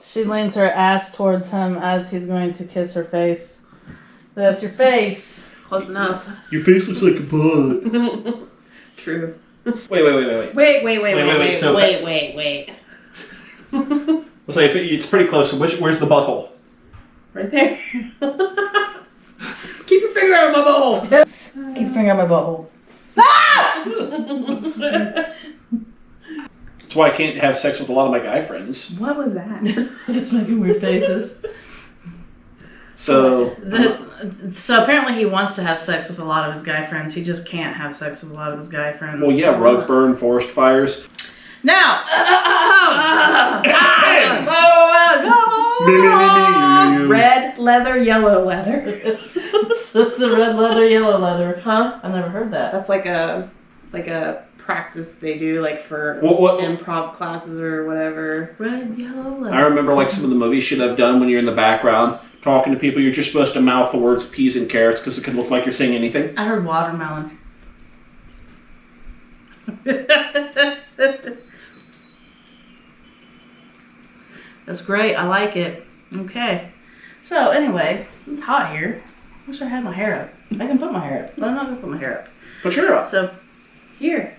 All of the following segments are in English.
She leans her ass towards him as he's going to kiss her face. That's your face. Close enough. Your face looks like a butt. True. Wait. So Wait. let's say it's pretty close. So where's the butthole? Right there. Keep your finger out of my butthole. Yes. Keep your finger on my butthole. Ah! That's why I can't have sex with a lot of my guy friends. What was that? Just making weird faces. So apparently he wants to have sex with a lot of his guy friends. He just can't have sex with a lot of his guy friends. well, yeah, rug burn, forest fires. Now! Red leather, yellow leather. It's the red leather, yellow leather. Huh? I've never heard that. That's like a practice they do like for What? improv classes or whatever. Red, yellow leather. I remember like some of the movie shit I've done when you're in the background talking to people. You're just supposed to mouth the words peas and carrots because it can look like you're saying anything. I heard watermelon. That's great. I like it. Okay. So anyway, it's hot here. I wish I had my hair up. I can put my hair up, but I'm not gonna put my hair up. Put your hair up. So here.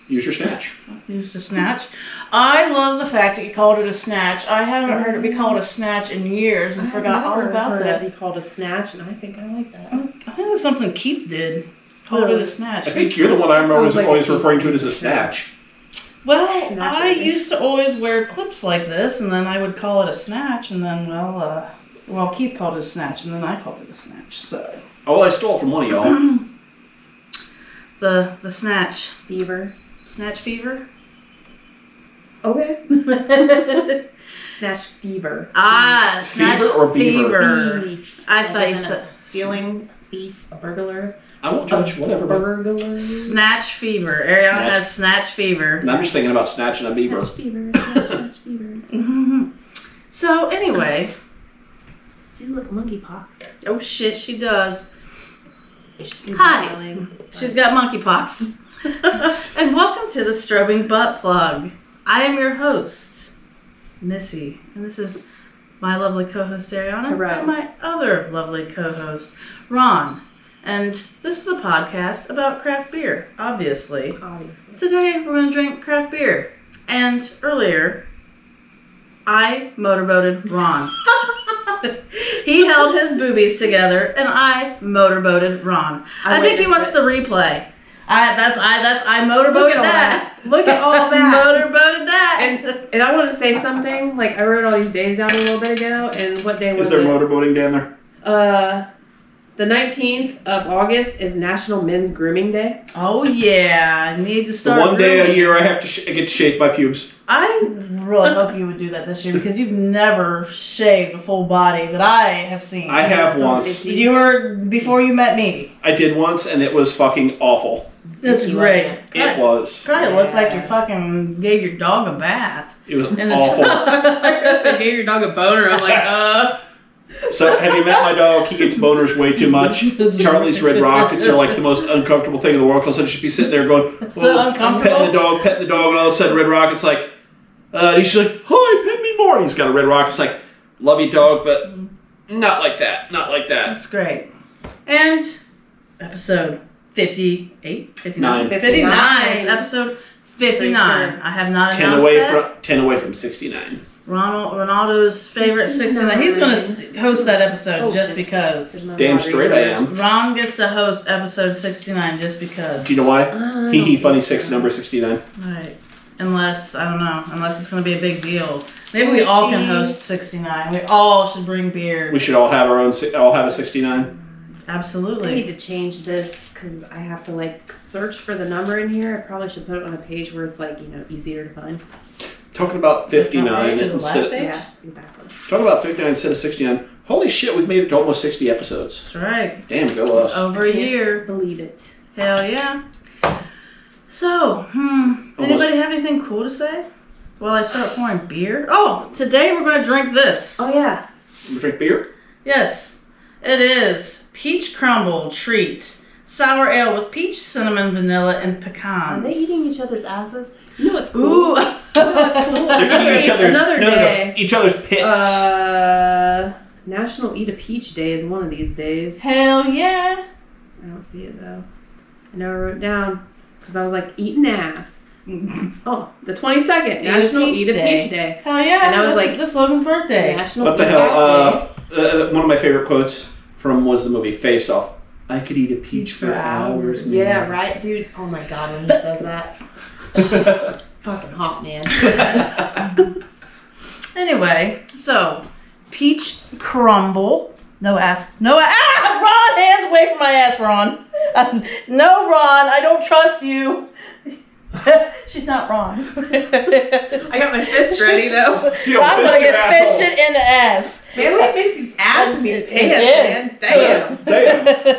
Use your snatch. Use the snatch. I love the fact that you called it a snatch. I haven't heard it be called a snatch in years and forgot all about that. It be called a snatch, and I think I like that. I think it was something Keith did. Called it a snatch. I think you're the one I'm always referring to it as a snatch. Well, I used to always wear clips like this, and then I would call it a snatch, and then, well, Keith called it a snatch, and then I called it a snatch, so. Oh, I stole it from one of y'all. The snatch. Fever. Snatch fever? Okay. Snatch fever. Ah, snatch Fever or beaver? fever. I thought you said. Stealing, thief, a burglar. I won't judge, whatever. Burglar. Snatch fever. Ariana has snatch fever. And I'm just thinking about snatching a beaver. Snatch fever. Snatch fever. So, anyway. See, look, monkeypox. Oh, shit, she does. Hi. She's got monkeypox. And welcome to the Strobing Butt Plug. I am your host, Missy, and this is my lovely co-host Ariana Hello. and my other lovely co-host Ron. And this is a podcast about craft beer, obviously. Today we're going to drink craft beer. And earlier, I motorboated Ron. He held his boobies together, and I motorboated Ron. I think he wants the replay. I motorboated that. Look at all that. Motorboated that. And I want to say something. Like, I wrote all these days down a little bit ago, and what day was it? Is there motorboating down there? The 19th of August is National Men's Grooming Day. Oh yeah, I need to The start. one day a year I have to get shaved by pubes. I really hope you would do that this year because you've never shaved a full body that I have seen. I have once. You were before you met me. I did once, and it was fucking awful. That's great. It was. Probably looked like you fucking gave your dog a bath. It was And awful. They gave your dog a boner. I'm like, So, have you met my dog? He gets boners way too much. Charlie's Red Rockets are like the most uncomfortable thing in the world because he'll just be sitting there going, uncomfortable. petting the dog, and all of a sudden Red Rocket's like, he's like, hi, pet me more. And he's got a Red Rocket's like, love you, dog, but not like that. Not like that. That's great. And episode 58? 59? 59. It's episode 59. Sure. I have not announced that. 10 away from 69. Ronaldo's favorite 69. He's going to host that episode just because. Damn straight I am. Ron gets to host episode 69 just because. Do you know why? Funny number 69. Right. Unless, I don't know, unless it's going to be a big deal. Maybe we all can host 69. We all should bring beer. We should all have our own, all have a 69. Absolutely. I need to change this because I have to like search for the number in here. I probably should put it on a page where it's like, easier to find. Talking about 59 instead. Yeah, exactly. Talking about 59 instead of 69. Holy shit, we've made it to almost 60 episodes. That's right. Damn, go us. Over a year. Believe it. Hell yeah. So, anybody have anything cool to say? While I start pouring beer? Oh, today we're going to drink this. Oh, yeah. You drink beer? Yes, it is Peach Crumble Treat. Sour ale with peach, cinnamon, vanilla, and pecans. Are they eating each other's asses? You know what's cool? Ooh. They're giving each other Another day. each other's pics. National Eat a Peach Day is one of these days. Hell yeah. I don't see it though. I never wrote it down because I was like, eating ass. Oh, the 22nd, National Eat a Peach Day. Hell yeah. And I was like, this Logan's birthday. National What the Eat hell? Ass Day. One of my favorite quotes from was the movie Face Off. I could eat a peach for hours. Man. Yeah, right, dude. Oh my god, when he says that. Fucking hot, man. Anyway, so peach crumble. No ass. No. Ron, hands away from my ass, Ron. No, Ron, I don't trust you. She's not Ron. I got my fist ready though. I'm gonna get fisted in the ass. Man, look at Macy's ass in these It pants, man. Damn.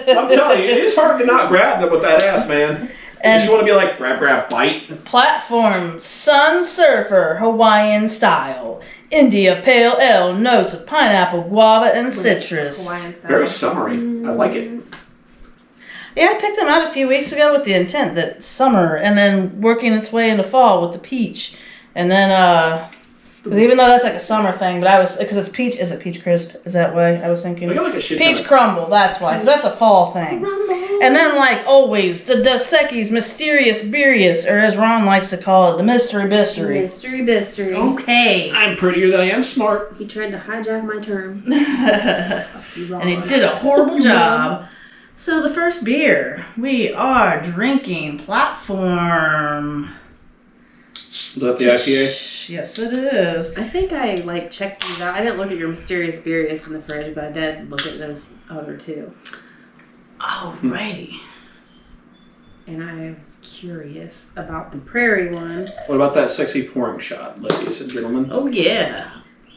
Damn. I'm telling you, it is hard to not grab them with that ass, man. And you want to be like, grab, bite. platform, sun surfer, Hawaiian style. India pale ale, notes of pineapple, guava, and citrus. Hawaiian style. Very summery. I like it. Yeah, I picked them out a few weeks ago with the intent that summer, and then working its way into fall with the peach, and then because even though that's like a summer thing, but I was because it's peach. Is it peach crisp? Is that why I was thinking? We got like a shit Peach crumble. That's why, because that's a fall thing. And then, like always, the Dos Equis Mysterious Beerious, or as Ron likes to call it, the Mystery Bistery. Mystery Bistery. Okay. I'm prettier than I am smart. He tried to hijack my term. And he did a horrible job. So the first beer, we are drinking Platform. Is that the IPA? Yes, it is. I think I like checked these out. I didn't look at your Mysterious Beerious in the fridge, but I did look at those other two. Alrighty. And I was curious about the Prairie one. What about that sexy pouring shot, ladies and gentlemen? Oh yeah.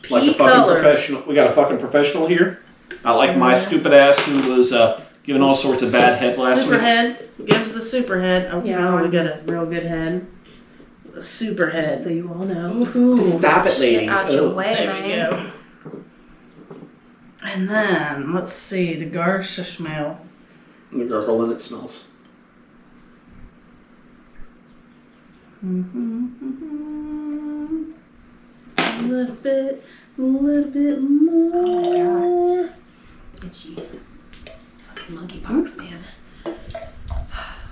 Like a fucking professional. We got a fucking professional here. I like my stupid ass who was giving all sorts of bad head last week. Superhead. Gives the superhead. Oh Yeah, no, we got a real good head. a superhead. Just so you all know. Woohoo. Stop it, lady. Shit out your Oh. way, There we man. go. And then, let's see, the Garshashmail. The gargle it smells. A little bit more. Itchy. Fucking monkeypox, man.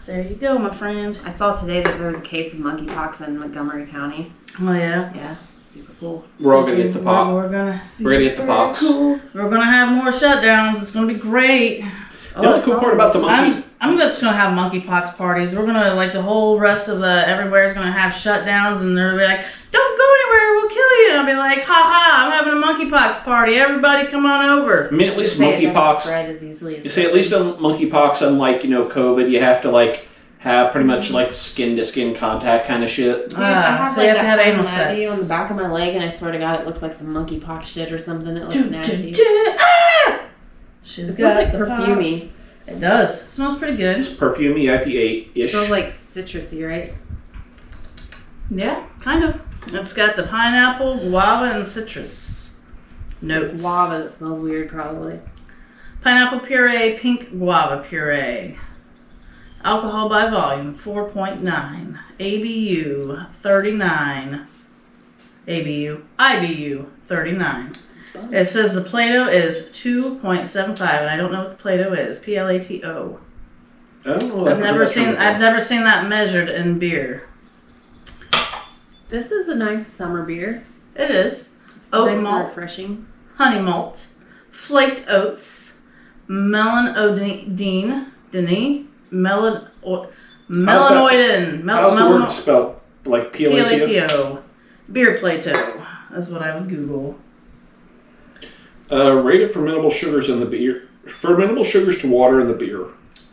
There you go, my friend. I saw today that there was a case of monkeypox in Montgomery County. Oh yeah. Yeah, super cool. We're all gonna get the pop. We're gonna Get the pox. We're gonna have more shutdowns. It's gonna be great. The only cool part about the monkeys. I'm just gonna have monkeypox parties. We're gonna like the whole rest of the everywhere's gonna have shutdowns, and they're gonna be like, "Don't go anywhere, we'll kill you." And I'll be like, "Ha ha! I'm having a monkeypox party. Everybody, come on over." I mean, at least Say it doesn't monkeypox. spread as easily as You say at least on monkeypox, unlike COVID, you have to like have pretty much like skin to skin contact kind of shit. Dude, I have so like you have to that have anal poison ivy sex. on the back of my leg, and I swear to God, it looks like some monkeypox shit or something. It looks nasty. Ah! She's It got smells like the perfumey. pox. It does. It smells pretty good. It's perfumey IPA It ish. smells like citrusy, right? Yeah, kind of. It's got the pineapple, guava, and citrus notes. Guava that smells weird, probably. Pineapple puree, pink guava puree. Alcohol by volume, 4.9. ABU, 39. IBU, 39. It says the Plato is 2.75, and I don't know what the Plato is. PLATO. Oh, I've never seen that measured in beer. This is a nice summer beer. It is. It's Oat nice malt. and refreshing. Honey malt, flaked oats, melanoidin, melanoidin, How's the word spelled? Like PLATO? PLATO, beer Plato. That's what I would Google. Rated fermentable sugars in the beer. Fermentable sugars to water in the beer.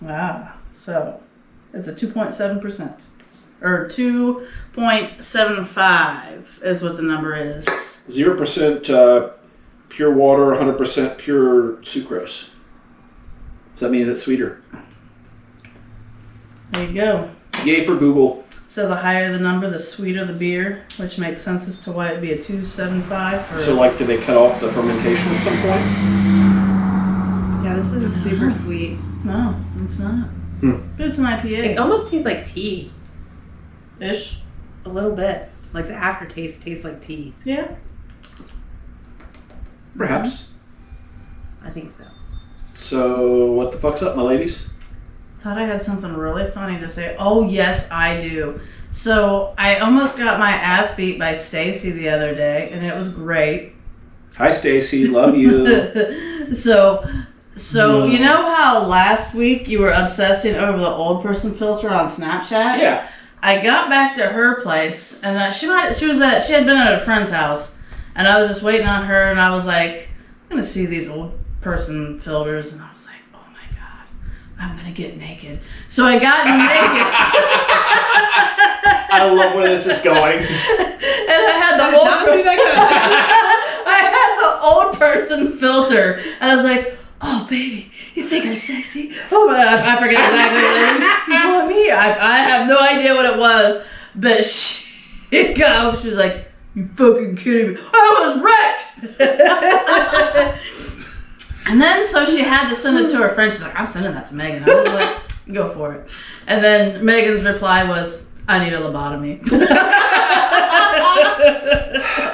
Ah, so it's a 2.7%. Or 2.75 is what the number is. 0% pure water, 100% pure sucrose. Does that mean it's sweeter? There you go. Yay for Google. So the higher the number, the sweeter the beer, which makes sense as to why it'd be a 2.75. So, like, do they cut off the fermentation at some point? Yeah, this isn't super sweet. No, it's not. But it's an IPA. It almost tastes like tea. Ish. A little bit. Like the aftertaste tastes like tea. Yeah. Perhaps. I think so. So, what the fuck's up, my ladies? Thought I had something really funny to say. Oh, yes, I do. So, I almost got my ass beat by Stacy the other day, and it was great. Hi, Stacy. Love you. So you know how last week you were obsessing over the old person filter on Snapchat? Yeah. I got back to her place, and she had been at a friend's house, and I was just waiting on her, and I was like, I'm gonna see these old person filters, and I was like, oh my god, I'm gonna get naked. So I got naked. I love where this is going. And I had the old person filter, and I was like, oh baby, you think I'm sexy? Oh my god, I forget exactly what it is. You want me? I have no idea what it was, but she was like, you fucking kidding me? I was wrecked. And then so she had to send it to her friend. She's like, I'm sending that to Megan. I was like, go for it. And then Megan's reply was, I need a lobotomy.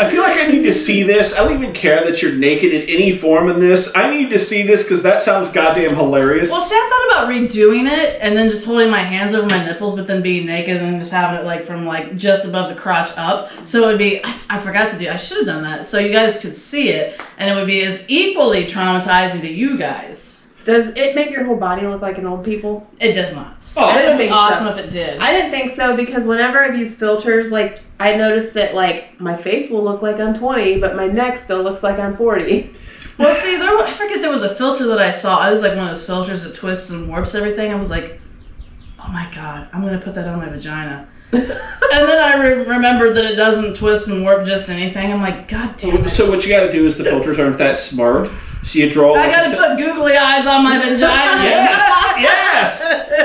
I feel like I need to see this. I don't even care that you're naked in any form in this. I need to see this because that sounds goddamn hilarious. Well, see, I thought about redoing it and then just holding my hands over my nipples, but then being naked and then just having it like from like just above the crotch up. So it would be, I forgot to do, I should have done that. So you guys could see it and it would be as equally traumatizing to you guys. Does it make your whole body look like an old people? It does not. Oh, it would be awesome if it did. I didn't think so because whenever I use filters, like I noticed that like my face will look like I'm 20, but my neck still looks like I'm 40. Well, see, I forget there was a filter that I saw. It was like one of those filters that twists and warps everything. I was like, oh my god, I'm going to put that on my vagina. And then I remembered that it doesn't twist and warp just anything. I'm like, god damn it. So what you got to do is the filters aren't that smart. So you draw. I got to put googly eyes on my vagina. Yes.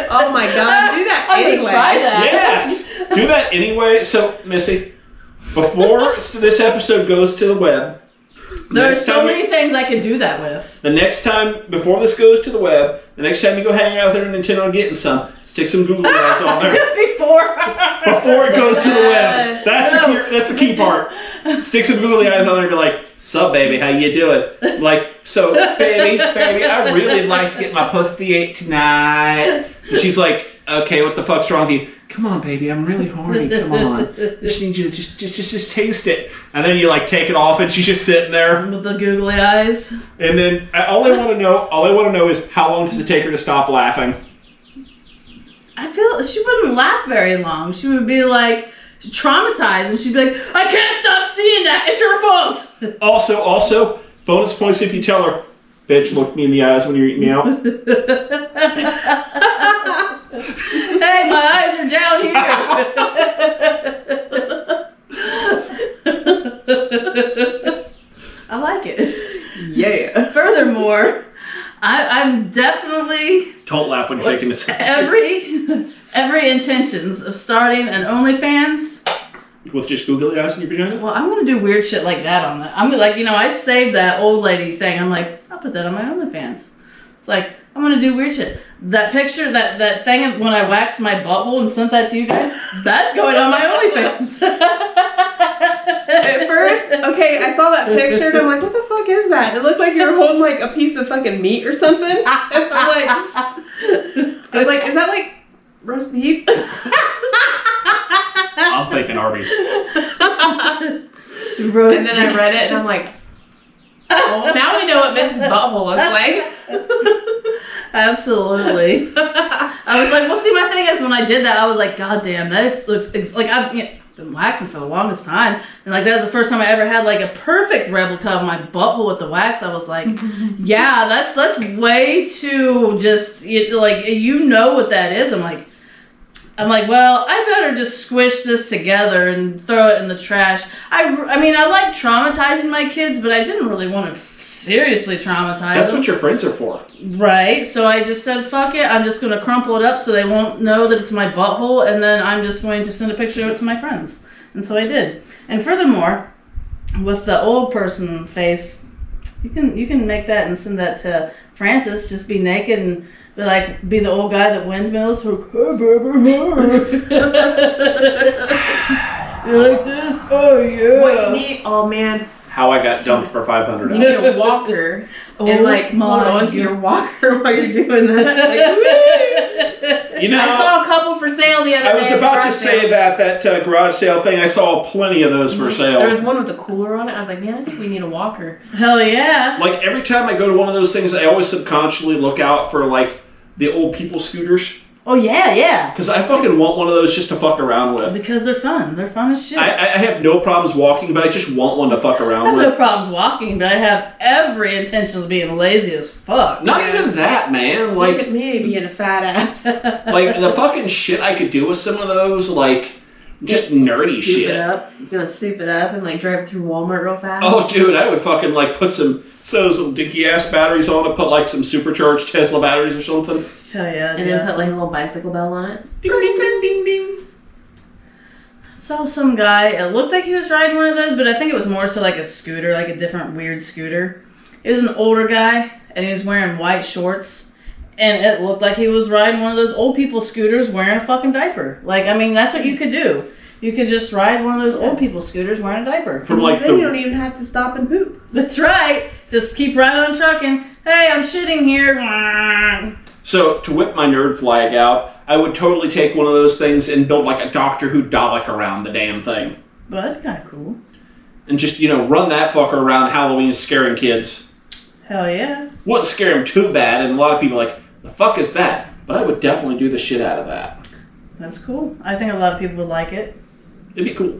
Oh my god, do that I'm anyway. gonna try that. Yes. Do that anyway. So, Missy, before this episode goes to the web, There are so many things I could do that with. the next time, before this goes to the web, the next time you go hang out there and intend on getting some, stick some googly eyes on there. Before it goes to the web. That's the key part. Stick some googly eyes on there and be like, sup, baby, how you doing? Like, so, baby, I really like to get my pussy ate tonight. And she's like, okay, what the fuck's wrong with you? Come on, baby, I'm really horny. Come on. I just need you to just taste it. And then you like take it off and she's just sitting there. With the googly eyes. And then all I want to know is how long does it take her to stop laughing? I feel she wouldn't laugh very long. She would be like traumatized and she'd be like, I can't stop seeing that. It's your fault. Also, bonus points if you tell her, bitch, look me in the eyes when you're eating me out. Hey, my eyes are down here. I like it. Yeah. Furthermore, I'm definitely Don't laugh when you're taking this. every intentions of starting an OnlyFans. With just googly eyes in your vagina? Well, I'm gonna do weird shit like that on that. I'm gonna, like, I saved that old lady thing. I'm like, I'll put that on my OnlyFans. It's like, I'm gonna do weird shit. That picture, that thing of when I waxed my butthole and sent that to you guys, that's going on my OnlyFans. At first, okay, I saw that picture and I'm like, what the fuck is that? It looked like you were holding like a piece of fucking meat or something. And I was like, is that like roast beef? I'm thinking Arby's. And then I read it and I'm like, oh, now we know what Mrs. Butthole looks like. Absolutely. I was like, well, see, my thing is when I did that, I was like, god damn, that looks like I've been waxing for the longest time, and like that was the first time I ever had like a perfect replica of my butthole with the wax. I was like, yeah, that's way too just like what that is. I'm like, well, I better just squish this together and throw it in the trash. I mean, I like traumatizing my kids, but I didn't really want to seriously traumatize That's them. what your friends are for. Right. So I just said, fuck it. I'm just going to crumple it up so they won't know that it's my butthole, and then I'm just going to send a picture of it to my friends. And so I did. And furthermore, with the old person face, you can make that and send that to Francis. Just be naked and be the old guy that windmills. You like this? Oh yeah. What you need? Oh man, How I got dumped for $500. you need a walker and like hold on to your walker while you're doing that. Like, You know, I saw a couple for sale the other day. I was about to say that garage sale thing. I saw plenty of those for sale. There was one with a cooler on it. I was like, man, I think we need a walker. Hell yeah. Like every time I go to one of those things, I always subconsciously look out for like the old people scooters. Oh yeah, yeah. Because I fucking want one of those just to fuck around with. Because they're fun. They're fun as shit. I have no problems walking, but I just want one to fuck I around have with. no problems walking, but I have every intention of being lazy as fuck. Not even that, man. Look Like, at me being a fat ass. like the fucking shit I could do with some of those, like, just nerdy Soup shit. it up. You're gonna soup it up and like drive through Walmart real fast. Oh, dude, I would fucking like put some dinky ass batteries on it, put like some supercharged Tesla batteries or something. Hell yeah. And then put like a little bicycle bell on it. Ding, ding, ding, ding, ding. Saw some guy, it looked like he was riding one of those, but I think it was more so like a scooter, like a different weird scooter. It was an older guy, and he was wearing white shorts, and it looked like he was riding one of those old people scooters wearing a fucking diaper. Like, I mean, that's what you could do. You could just ride one of those old people scooters wearing a diaper. From like Then you don't even have to stop and poop. That's right. Just keep right on trucking. Hey, I'm shitting here. So, to whip my nerd flag out, I would totally take one of those things and build like a Doctor Who Dalek around the damn thing. But that's kind of cool. And just, run that fucker around Halloween scaring kids. Hell yeah. Wouldn't scare them too bad, and a lot of people are like, the fuck is that? But I would definitely do the shit out of that. That's cool. I think a lot of people would like it. It'd be cool.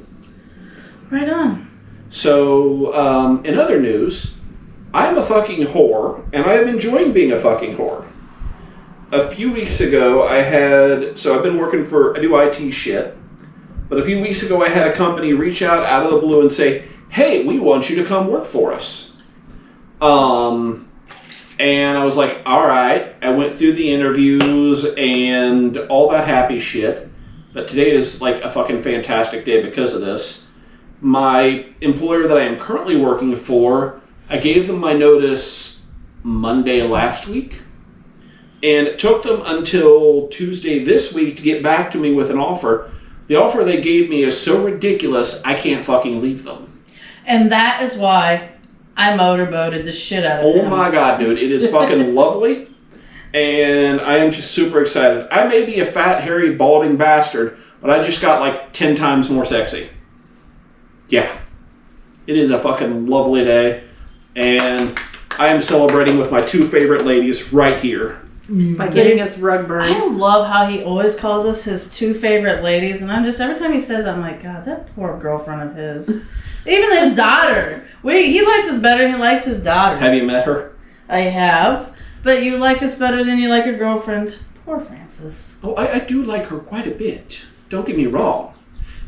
Right on. So, in other news, I'm a fucking whore, and I am enjoying being a fucking whore. A few weeks ago, I've been working I do IT shit, but a few weeks ago I had a company reach out of the blue and say, hey, we want you to come work for us. And I was like, alright. I went through the interviews and all that happy shit, but today is like a fucking fantastic day because of this. My employer that I am currently working for, I gave them my notice Monday last week. And it took them until Tuesday this week to get back to me with an offer. The offer they gave me is so ridiculous, I can't fucking leave them. And that is why I motorboated the shit out of him. Oh my god, dude. It is fucking lovely. And I am just super excited. I may be a fat, hairy, balding bastard, but I just got like 10 times more sexy. Yeah. It is a fucking lovely day. And I am celebrating with my two favorite ladies right here. By giving us rug burn. I love how he always calls us his two favorite ladies, and I'm just, every time he says that, I'm like, God, that poor girlfriend of his. Even his daughter. He likes us better than he likes his daughter. Have you met her? I have. But you like us better than you like your girlfriend. Poor Francis. Oh, I do like her quite a bit. Don't get me wrong.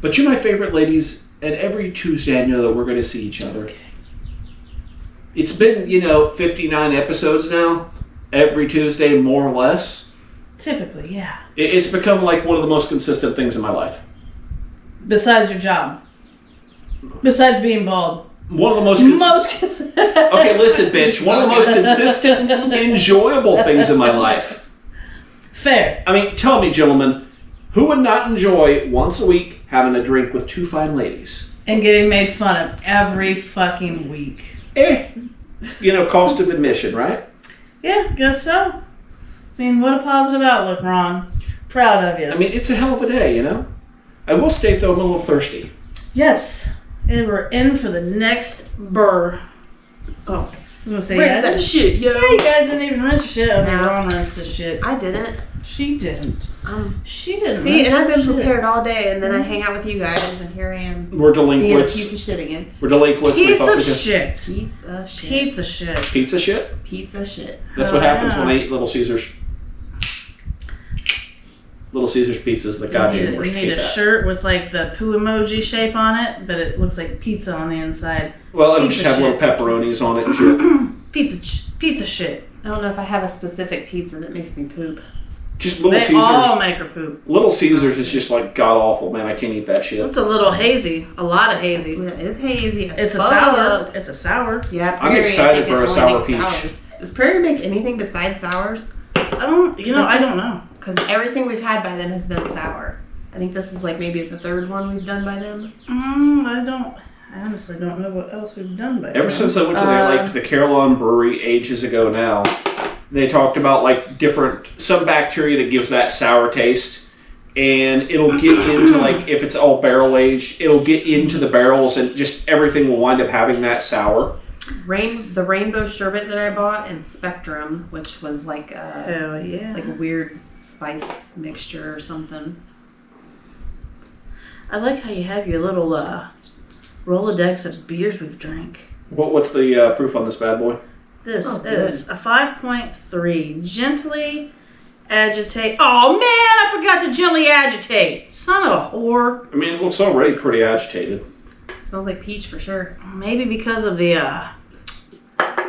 But you're my favorite ladies, and every Tuesday I know that we're going to see each other. Okay. It's been, 59 episodes now. Every Tuesday, more or less. Typically, yeah. It's become like one of the most consistent things in my life. Besides your job. Besides being bald. One of the most Okay, listen, bitch. One of the most consistent, enjoyable things in my life. Fair. I mean, tell me, gentlemen, who would not enjoy once a week having a drink with two fine ladies? And getting made fun of every fucking week. Cost of admission, right? Yeah, guess so. I mean, what a positive outlook, Ron. Proud of you. I mean, it's a hell of a day, I will state, though, I'm a little thirsty. Yes. And we're in for the next burr. Oh. I was going to say, Where's that shit, yo? Yeah, you guys didn't even rinse your shit. I mean, No. Ron rinsed the shit. I didn't. She didn't. She didn't. See, and I've been rinse her prepared all day, and then I hang out with you guys, and here I am. We're Being a delinquents. piece of shit again. We're delinquents. shit. We Piece fuck of with you. shit. Pizza shit. Pizza shit. Pizza shit? Pizza shit. That's what happens when I eat Little Caesars. Little Caesars pizzas, the goddamn worst. You need a shirt with like the poo emoji shape on it, but it looks like pizza on the inside. Well, it'll Pizza just have shit. little pepperonis on it and shit. Pizza shit. I don't know if I have a specific pizza that makes me poop. Just Little They Caesars. all make her poop. Little Caesars is just like god awful, man. I can't eat that shit. It's a little hazy. A lot of hazy. Yeah, it's hazy. as It's a fuck. sour. It's a sour. Yeah, I'm Prairie, excited I think, for a only sour makes peach. sours. Does Prairie make anything besides sours? I don't know. Because everything we've had by then has been sour. I think this is like maybe the third one we've done by them. I honestly don't know what else we've done by Ever since I went to the Carillon Brewery ages ago now, they talked about like some bacteria that gives that sour taste, and it'll get into like, if it's all barrel aged, it'll get into the barrels and just everything will wind up having that sour. The rainbow sherbet that I bought and Spectrum, which was like like a weird spice mixture or something. I like how you have your little Rolodex of beers we've drank. What's the proof on this bad boy? This is a 5.3. Gently agitate. Oh man, I forgot to gently agitate. Son of a whore. I mean, it looks already pretty agitated. Smells like peach for sure. Maybe because of the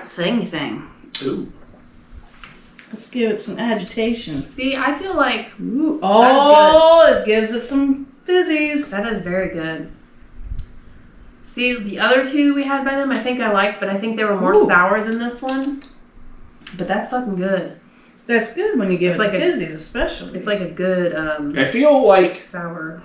thing. Ooh. Let's give it some agitation. See, I feel like... Ooh. Oh, it gives it some fizzies. That is very good. See, the other two we had by them, I think I liked, but I think they were more sour than this one. But that's fucking good. That's good when you give it like fizzies, especially. It's like a good... I feel like... sour.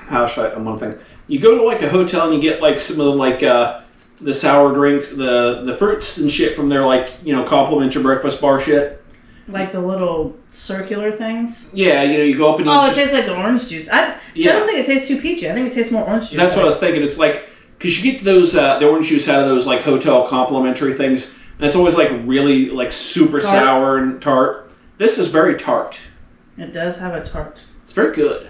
How should I... One thing. You go to like a hotel and you get like some of the like... the sour drinks, the fruits and shit from their like, complimentary breakfast bar shit. Like the little circular things? Yeah, you go up and it tastes like the orange juice. I don't think it tastes too peachy. I think it tastes more orange juice. That's what I was thinking. It's like, because you get those, the orange juice out of those like hotel complimentary things, and it's always like really like super sour and tart. This is very tart. It does have a tart. It's very good.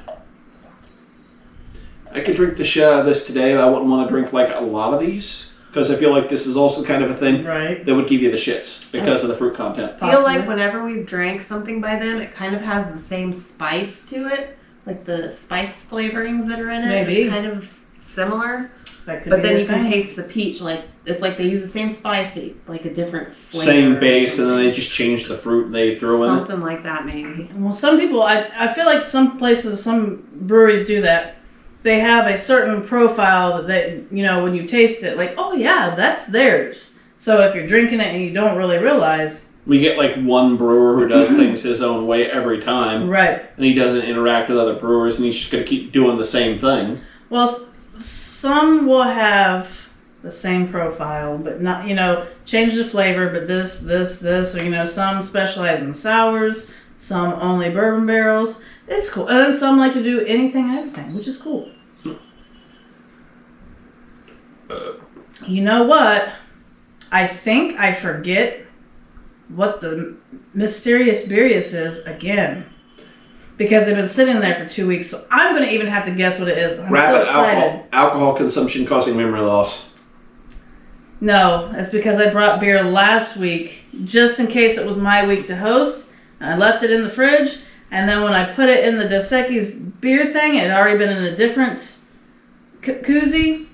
I could drink the shit out of this today, but I wouldn't want to drink like a lot of these. Because I feel like this is also kind of a thing that would give you the shits because of the fruit content. I feel like whenever we've drank something by them, it kind of has the same spice to it. Like the spice flavorings that are in it. Maybe. It's kind of similar. But then you can taste the peach. Like it's like they use the same spice, but like a different flavor. Same base, and then they just change the fruit they throw in it. Something like that, maybe. Well, some people, I feel like some places, some breweries do that. They have a certain profile that they, when you taste it, like, oh yeah, that's theirs. So if you're drinking it and you don't really realize. We get like one brewer who does things his own way every time. Right. And he doesn't interact with other brewers and he's just going to keep doing the same thing. Well, some will have the same profile, but not, change the flavor, but this, or, some specialize in sours, some only bourbon barrels. It's cool. And some like to do anything and everything, which is cool. You know what? I think I forget what the mysterious Beerius is again. Because they've been sitting there for 2 weeks, so I'm going to even have to guess what it is. I'm so excited. Alcohol consumption causing memory loss. No, it's because I brought beer last week, just in case it was my week to host, and I left it in the fridge. And then when I put it in the Dos Equis beer thing, it had already been in a different koozie.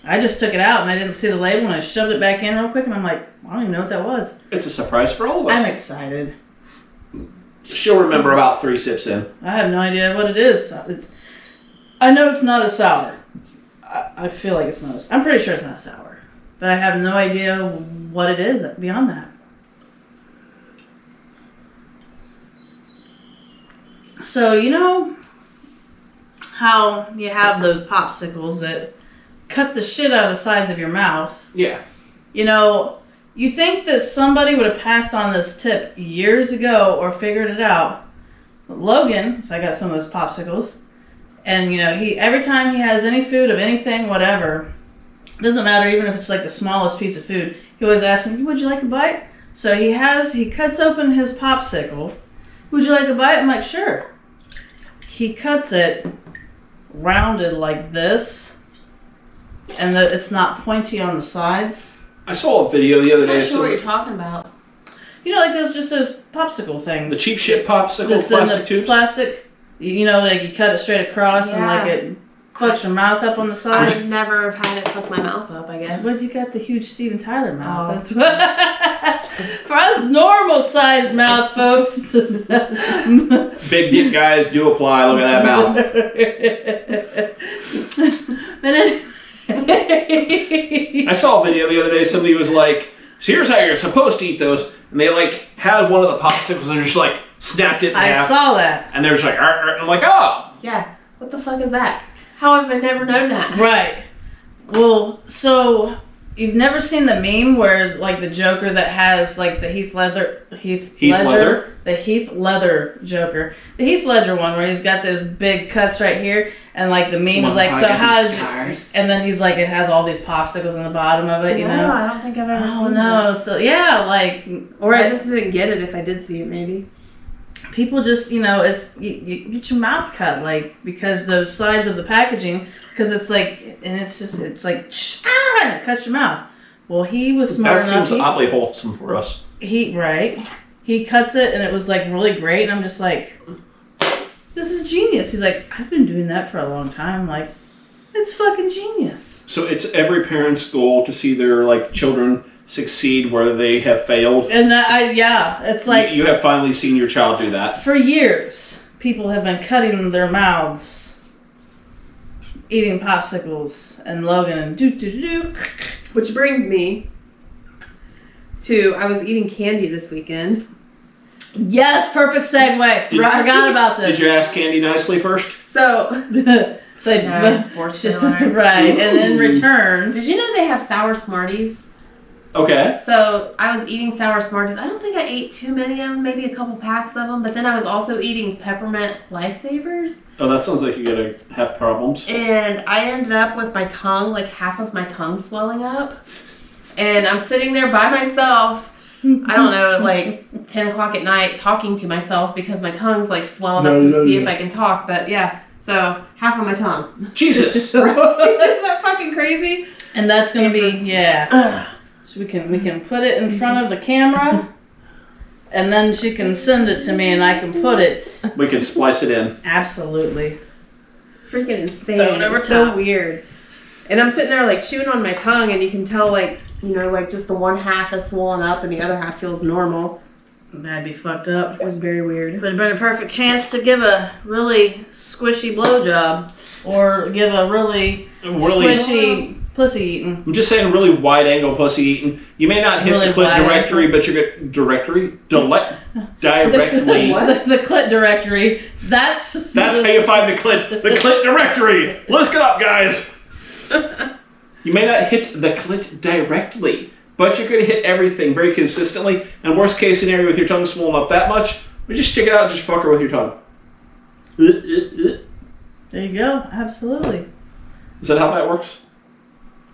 I just took it out and I didn't see the label and I shoved it back in real quick and I'm like, I don't even know what that was. It's a surprise for all of us. I'm excited. She'll remember about 3 sips in. I have no idea what it is. I know it's not a sour. I feel like it's not a sour. I'm pretty sure it's not a sour. But I have no idea what it is beyond that. So, how you have those popsicles that cut the shit out of the sides of your mouth? Yeah. You think that somebody would have passed on this tip years ago or figured it out. Logan, so I got some of those popsicles, and he every time he has any food of anything, whatever, doesn't matter even if it's like the smallest piece of food, he always asks me, would you like a bite? So he cuts open his popsicle. Would you like a bite? I'm like, sure. He cuts it rounded like this, and it's not pointy on the sides. I saw a video the other day. I'm not sure what you're talking about. Like those popsicle things. The cheap shit popsicle plastic tubes? Plastic. Like you cut it straight across and like it fucks your mouth up on the sides. I've never had it fuck my mouth up, I guess. But you got the huge Steven Tyler mouth. That's what. For us normal sized mouth folks. Big dick guys do apply. Look at that mouth. I saw a video the other day. Somebody was like, so here's how you're supposed to eat those. And they like had one of the popsicles and just like snapped it in half. I saw that. And they're just like, I'm like, oh. Yeah. What the fuck is that? How have I never known that? Right. Well, so you've never seen the meme where like the Joker that has like the Heath Ledger Joker, the Heath Ledger one where he's got those big cuts right here, and like the meme is like, so how did you, and then he's like, it has all these popsicles in the bottom of it, you know? No, I don't think I've ever seen that. So yeah, like, or I just didn't get it if I did see it, maybe. People just, you know, it's you get your mouth cut, like, because those sides of the packaging, because it's like, and it's like, and it cuts your mouth. Well, he was smart enough. That seems oddly wholesome for us. He cuts it, and it was like really great, and I'm just like, this is genius. He's like, I've been doing that for a long time. Like, it's fucking genius. So it's every parent's goal to see their like children succeed where they have failed. And it's like you have finally seen your child do that. For years, people have been cutting their mouths, eating popsicles, and Logan and do. Which brings me to, I was eating candy this weekend. Yes, perfect segue. I forgot about this. Did you ask Candy nicely first? So right, and in return, did you know they have sour Smarties? Okay. So I was eating sour Smarties. I don't think I ate too many of them, maybe a couple packs of them, but then I was also eating peppermint Lifesavers. Oh, that sounds like you're going to have problems. And I ended up with my tongue, like half of my tongue swelling up. And I'm sitting there by myself, I don't know, like 10 o'clock at night, talking to myself because my tongue's like swelling up to see if I can talk. But yeah, so half of my tongue. Jesus. Right? Isn't that fucking crazy? And that's going to be, So we can put it in front of the camera, and then she can send it to me, and I can put it. We can splice it in. Absolutely. Freaking insane. It's so weird. And I'm sitting there like chewing on my tongue, and you can tell like, you know, like just the one half is swollen up, and the other half feels normal. That'd be fucked up. It was very weird. It would have been a perfect chance to give a really squishy blowjob, or give a really squishy pussy eating. I'm just saying, really wide angle pussy eating. You may not hit really the clit directory, but you get directly. The clit directory. That's how you find the clit. The clit directory. Look it up, guys. You may not hit the clit directly, but you're going to hit everything very consistently. And worst case scenario, with your tongue swollen up that much, we just stick it out and just fuck her with your tongue. There you go. Absolutely. Is that how that works?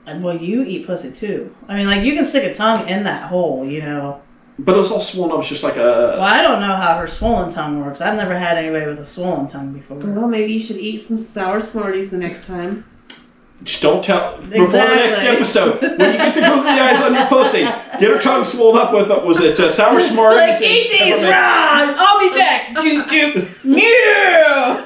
Well, you eat pussy too. I mean, like, you can stick a tongue in that hole, you know. But it was all swollen up. It's just like a... Well, I don't know how her swollen tongue works. I've never had anybody with a swollen tongue before. Well, maybe you should eat some sour Smarties the next time. Just don't tell... Exactly. Before the next episode, when you get the googly eyes on your pussy, get her tongue swollen up with, was it sour Smarties? Like, eat these, Ron! I'll be back! Joop, joop. Yeah!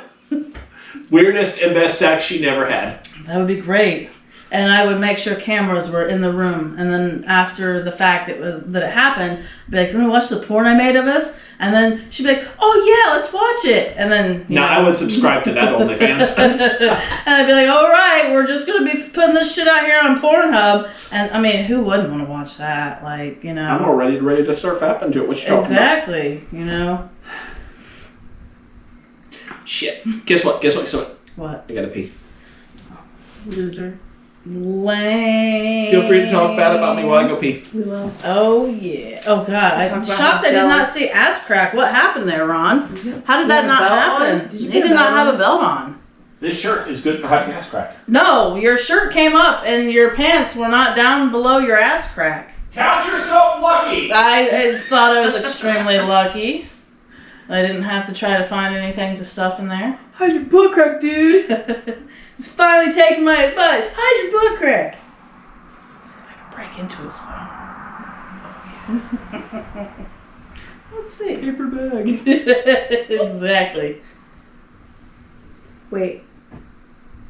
Weirdest and best sex she never had. That would be great. And I would make sure cameras were in the room. And then after the fact that it happened, I'd be like, you want to watch the porn I made of us? And then she'd be like, oh yeah, let's watch it. And then... I would subscribe to that OnlyFans. And I'd be like, all right, we're just going to be putting this shit out here on Pornhub. And I mean, who wouldn't want to watch that? Like, you know... I'm already ready to start fapping to it. What you talking about? Exactly, you know? Shit. Guess what? What? I gotta pee. Loser. Lame. Feel free to talk bad about me while I go pee. We will. Oh, yeah. Oh, God. I'm shocked I did not see ass crack. What happened there, Ron? How did that not happen? Did you did not have a belt on. This shirt is good for hiding ass crack. No, your shirt came up and your pants were not down below your ass crack. Count yourself lucky! I thought I was extremely lucky. I didn't have to try to find anything to stuff in there. How's your butt crack, dude? He's finally taking my advice. How's your butt crack? Let's see if I can break into his phone. Let's see. Paper bag. Exactly. Wait.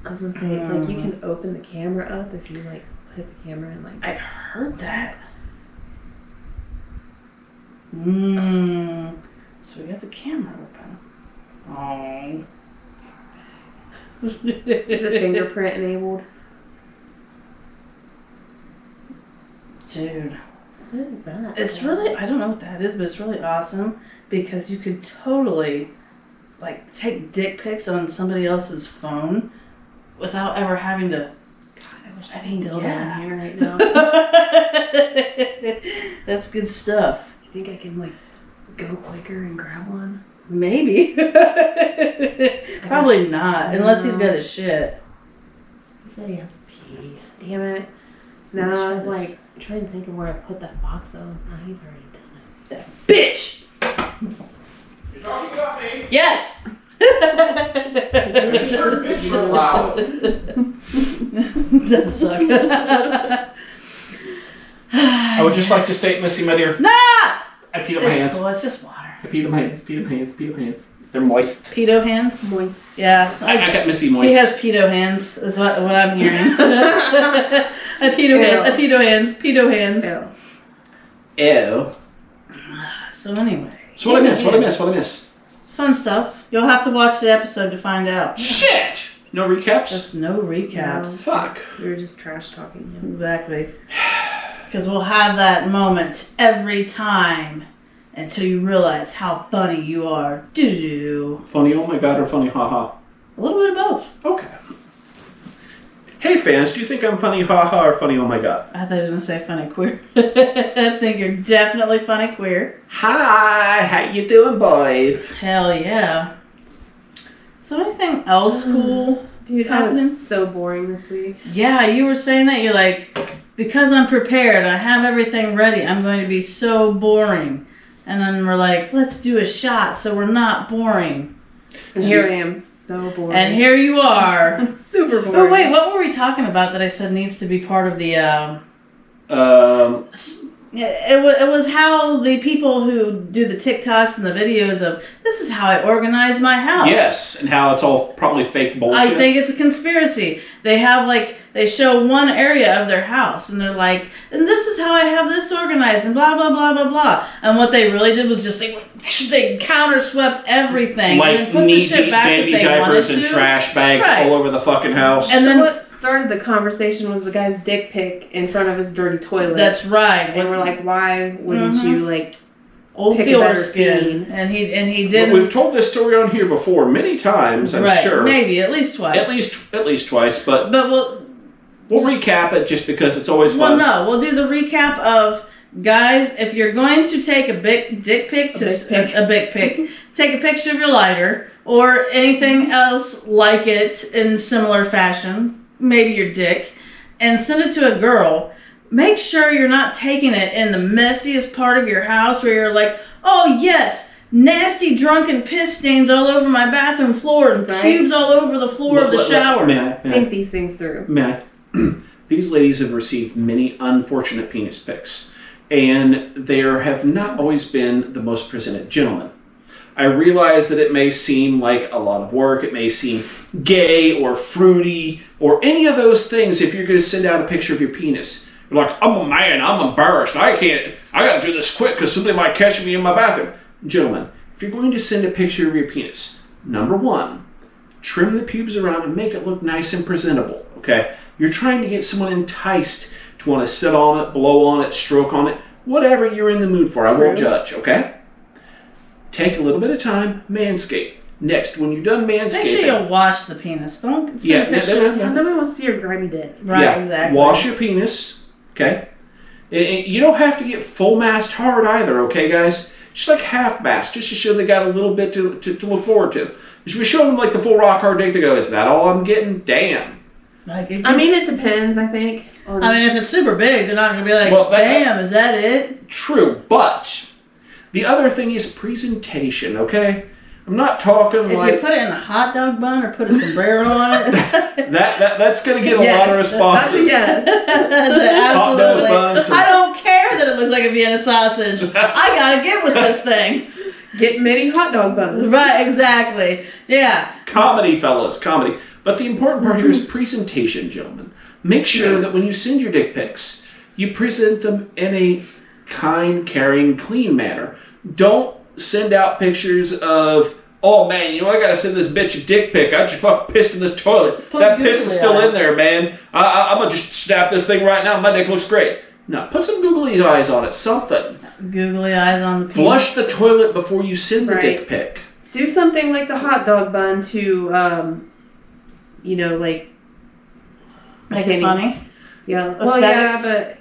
I was gonna say, like, you can open the camera up if you, like, put the camera in, like... I've heard that. So we got the camera open. Oh. Is it fingerprint enabled? Dude. What is that? It's really, I don't know what that is, but it's really awesome because you could totally, like, take dick pics on somebody else's phone without ever having to. God, I wish I had a dildo in here right now. That's good stuff. You think I can, like, go quicker and grab one? Maybe. Probably not, unless he's got his shit. He said he has to pee. Damn it. No, I was like trying to think of where I put that box though. Oh, he's already done it. That bitch! You're talking about me? Yes! You're loud. That suck. I would just like to state, Missy, my dear. Nah! I peed on my hands. It's cool, it's just water. I peed on my hands, peed on my hands, peed on my hands. They're moist. Pedo hands? Moist. Yeah. I got Missy moist. He has pedo hands, is what I'm hearing. I pedo hands. Ew. So anyway. So what I miss? Fun stuff. You'll have to watch the episode to find out. Shit! No recaps? That's no recaps. Fuck. We were just trash talking him. Exactly. Because we'll have that moment every time until you realize how funny you are. Doo-doo. Funny oh my god or funny haha? A little bit of both. Okay. Hey fans, do you think I'm funny haha or funny oh my god? I thought you were going to say funny queer. I think you're definitely funny queer. Hi, how you doing boys? Hell yeah. So anything else cool? Dude, happening? I was so boring this week. Yeah, you were saying that. You're like, because I'm prepared, I have everything ready, I'm going to be so boring. And then we're like, let's do a shot so we're not boring. And here I am, so boring. And here you are. Super boring. Oh wait, what were we talking about that I said needs to be part of the It was how the people who do the TikToks and the videos of this is how I organize my house. Yes, and how it's all probably fake bullshit. I think it's a conspiracy. They have they show one area of their house and they're like, and this is how I have this organized and blah, blah, blah, blah, blah. And what they really did was just they counter-swept everything like and then put the shit back baby that they diapers wanted and to. trash bags Right. all over the fucking house. And then what started the conversation was the guy's dick pic in front of his dirty toilet. That's right. And we're like, why wouldn't you old pick a fielder better skin? scene? And he But didn't. we've told this story on here before many times, I'm sure. Maybe at least twice. At least twice, but we'll recap it just because it's always fun. Well, no, we'll do the recap of guys. If you're going to take a big dick pic, take a picture of your lighter or anything else like it in similar fashion, maybe your dick, and send it to a girl. Make sure you're not taking it in the messiest part of your house where you're like, oh yes, nasty drunken piss stains all over my bathroom floor and pubes all over the floor of the shower. Think these things through. These ladies have received many unfortunate penis pics, and there have not always been the most presented gentlemen. I realize that it may seem like a lot of work, it may seem gay or fruity or any of those things if you're going to send out a picture of your penis. You're like, I'm a man, I'm embarrassed, I got to do this quick because somebody might catch me in my bathroom. Gentlemen, if you're going to send a picture of your penis, number one, trim the pubes around and make it look nice and presentable, okay? You're trying to get someone enticed to want to sit on it, blow on it, stroke on it, whatever you're in the mood for. I won't judge, okay? Take a little bit of time, manscape. Next, when you're done manscaping... Make sure you wash the penis. Don't send a picture. Nobody wants to see your grimy dick. Right, exactly. Wash your penis, okay? You don't have to get full mast hard either, okay, guys? Just like half mast, just to show they got a little bit to look forward to. You should be showing them like the full rock hard dick to go, is that all I'm getting? Damn. It depends, I think. If it's super big, they're not going to be like, damn, is that it? True, but the other thing is presentation, okay? I'm not talking if you put it in a hot dog bun or put a sombrero on it. that's going to get a lot of responses. Yes. Absolutely. I don't care that it looks like a Vienna sausage. I got to get with this thing. Get many hot dog buns. Right, exactly. Yeah. Comedy, fellas, comedy. But the important part here is presentation, gentlemen. Make sure that when you send your dick pics, you present them in a kind, caring, clean manner. Don't send out pictures of, oh man, I gotta send this bitch a dick pic. I just fucking pissed in this toilet. That piss is still in there, man. I'm gonna just snap this thing right now. My dick looks great. No, put some googly eyes on it. Something. Googly eyes on the penis. Flush the toilet before you send the dick pic. Do something like the hot dog bun to, like... Make it funny? Yeah. Well, but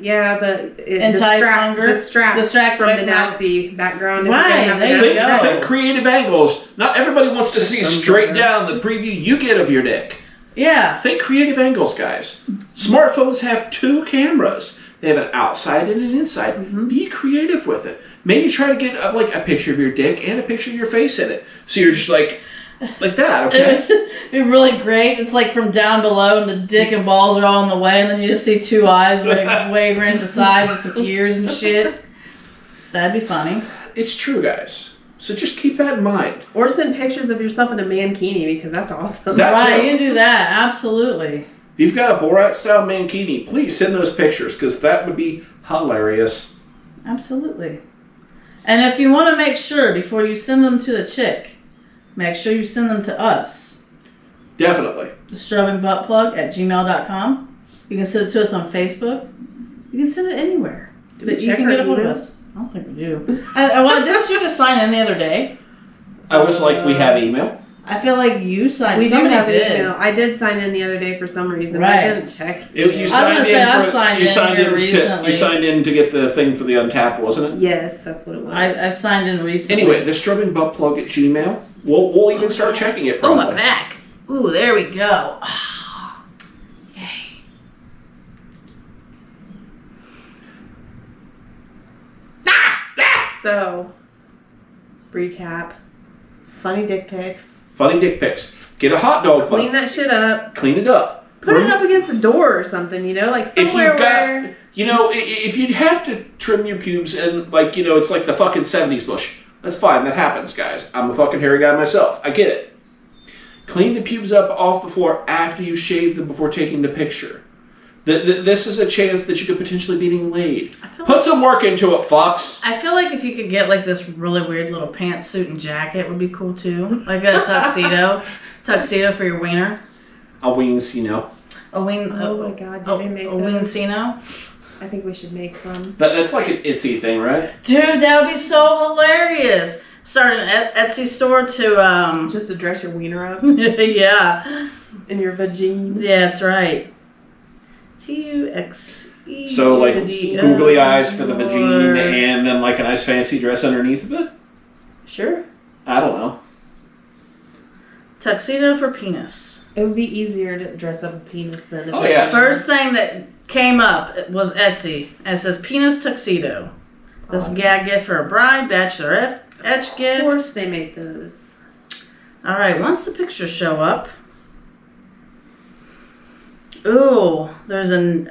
it distracts from the nasty background. Right, think creative angles. Not everybody wants to see straight down the preview you get of your dick. Yeah. Think creative angles, guys. Smartphones have 2 cameras. They have an outside and an inside. Mm-hmm. Be creative with it. Maybe try to get a picture of your dick and a picture of your face in it. So you're just like that, okay? It'd be really great. It's like from down below and the dick and balls are all in the way and then you just see 2 eyes wavering to the side with some ears and shit. That'd be funny. It's true, guys. So just keep that in mind. Or send pictures of yourself in a mankini because that's awesome. Right, you can do that. Absolutely. If you've got a Borat-style mankini, please send those pictures because that would be hilarious. Absolutely. And if you want to make sure before you send them to the chick, make sure you send them to us. Definitely. The strobingbuttplug@gmail.com. You can send it to us on Facebook. You can send it anywhere that you can get a hold of us. I don't think we do. Didn't you just sign in the other day? I was like, we have email. I feel like you signed. We Somebody do have did. Email. I did sign in the other day for some reason. Right. I didn't check. You signed in to get the thing for the Untapped, wasn't it? Yes, that's what it was. I've signed in recently. Anyway, the strobingbuttplug@gmail. We'll even start checking it probably. Oh, my back. Ooh, there we go. Oh, yay. So, recap. Funny dick pics. Get a hot dog bun. Clean that shit up. Clean it up. Put it up against a door or something, like somewhere where... if you'd have to trim your pubes and, it's like the fucking 70s bush. That's fine. That happens, guys. I'm a fucking hairy guy myself. I get it. Clean the pubes up off the floor after you shave them before taking the picture. This is a chance that you could potentially be getting laid. Put some work into it, fucks. I feel like if you could get this really weird little pantsuit and jacket would be cool too. Like a tuxedo for your wiener. A wiencino. A ween. Oh my god, do they make a those? Wiencino? I think we should make some. That's like an Etsy thing, right? Dude, that would be so hilarious. Start an Etsy store to just to dress your wiener up. Yeah. In your vagine. Yeah, that's right. TUXE. So googly eyes for the vagine and then a nice fancy dress underneath of it? Sure. I don't know. Tuxedo for penis. It would be easier to dress up a penis than a yeah. First thing that came up was Etsy. And it says penis tuxedo. This gag gift for a bride, bachelorette etch gift. Of course they make those. Alright, once the pictures show up. Ooh, there's is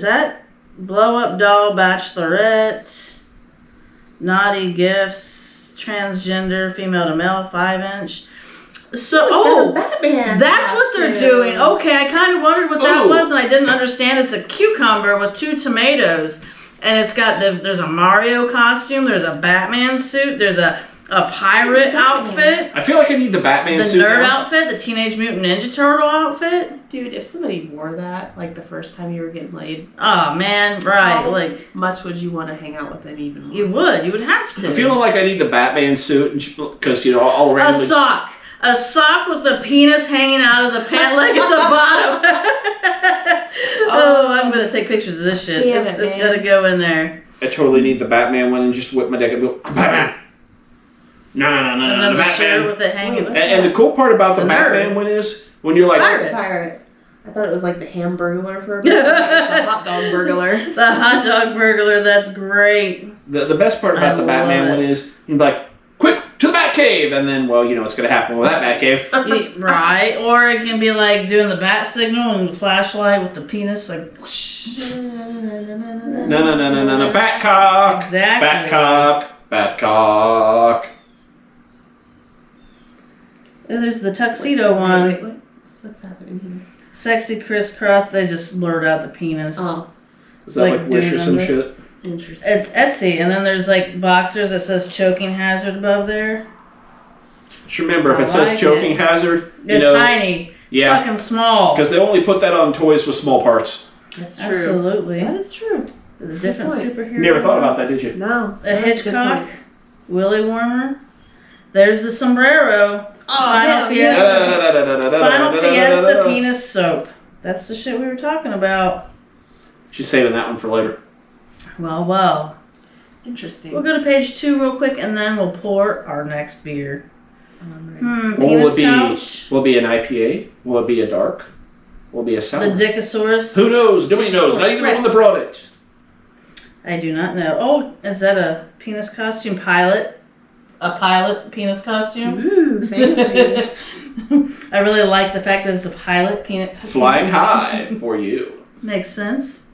that blow up doll, bachelorette, naughty gifts, transgender, female to male, 5-inch. So, Batman that's what they're doing. Okay, I kind of wondered what that was, and I didn't understand. It's a cucumber with 2 tomatoes, and it's got there's a Mario costume, there's a Batman suit, there's a pirate outfit. I feel like I need the Batman suit. The nerd outfit, the Teenage Mutant Ninja Turtle outfit. Dude, if somebody wore that, the first time you were getting laid. Oh, man, right. How much would you want to hang out with them even more? You would have to. I'm feeling like I need the Batman suit because, I'll randomly... A sock with the penis hanging out of the pant leg at the bottom. I'm going to take pictures of this shit. It's got to go in there. I totally need the Batman one and just whip my dick and go, Batman! No, and then the shirt with it hanging. And the cool part about the Batman one is when you're like... Pirate. I thought it was like the Hamburglar for a minute. The hot dog burglar. The hot dog burglar, that's great. The best part about the Batman one is you're like, quick, to the Batcave! And then, what's going to happen with that Batcave. Right. Or it can be doing the bat signal and the flashlight with the penis, whoosh. No. Batcock! Exactly. Batcock! And there's the tuxedo one. Wait. What's happening here? Sexy crisscross, they just blurred out the penis. Oh. Is that Wish or some shit? Interesting. It's Etsy, and then there's boxers that says choking hazard above there. Just remember, if it says choking hazard, it's tiny. Yeah. It's fucking small. Because they only put that on toys with small parts. That's true. Absolutely. That is true. The different superhero. You never thought about that, did you? No. A Hitchcock, Willy Warmer. There's the sombrero. Final Fiesta penis soap. That's the shit we were talking about. She's saving that one for later. Well. Interesting. We'll go to page 2 real quick, and then we'll pour our next beer. Will it be an IPA? Will it be a dark? Will it be a sour? The Dickosaurus. Who knows? Nobody knows. Not even the one that brought it. I do not know. Oh, is that a penis costume pilot? A pilot penis costume? Ooh, fancy. I really like the fact that it's a pilot penis costume. Flying high for you. Makes sense.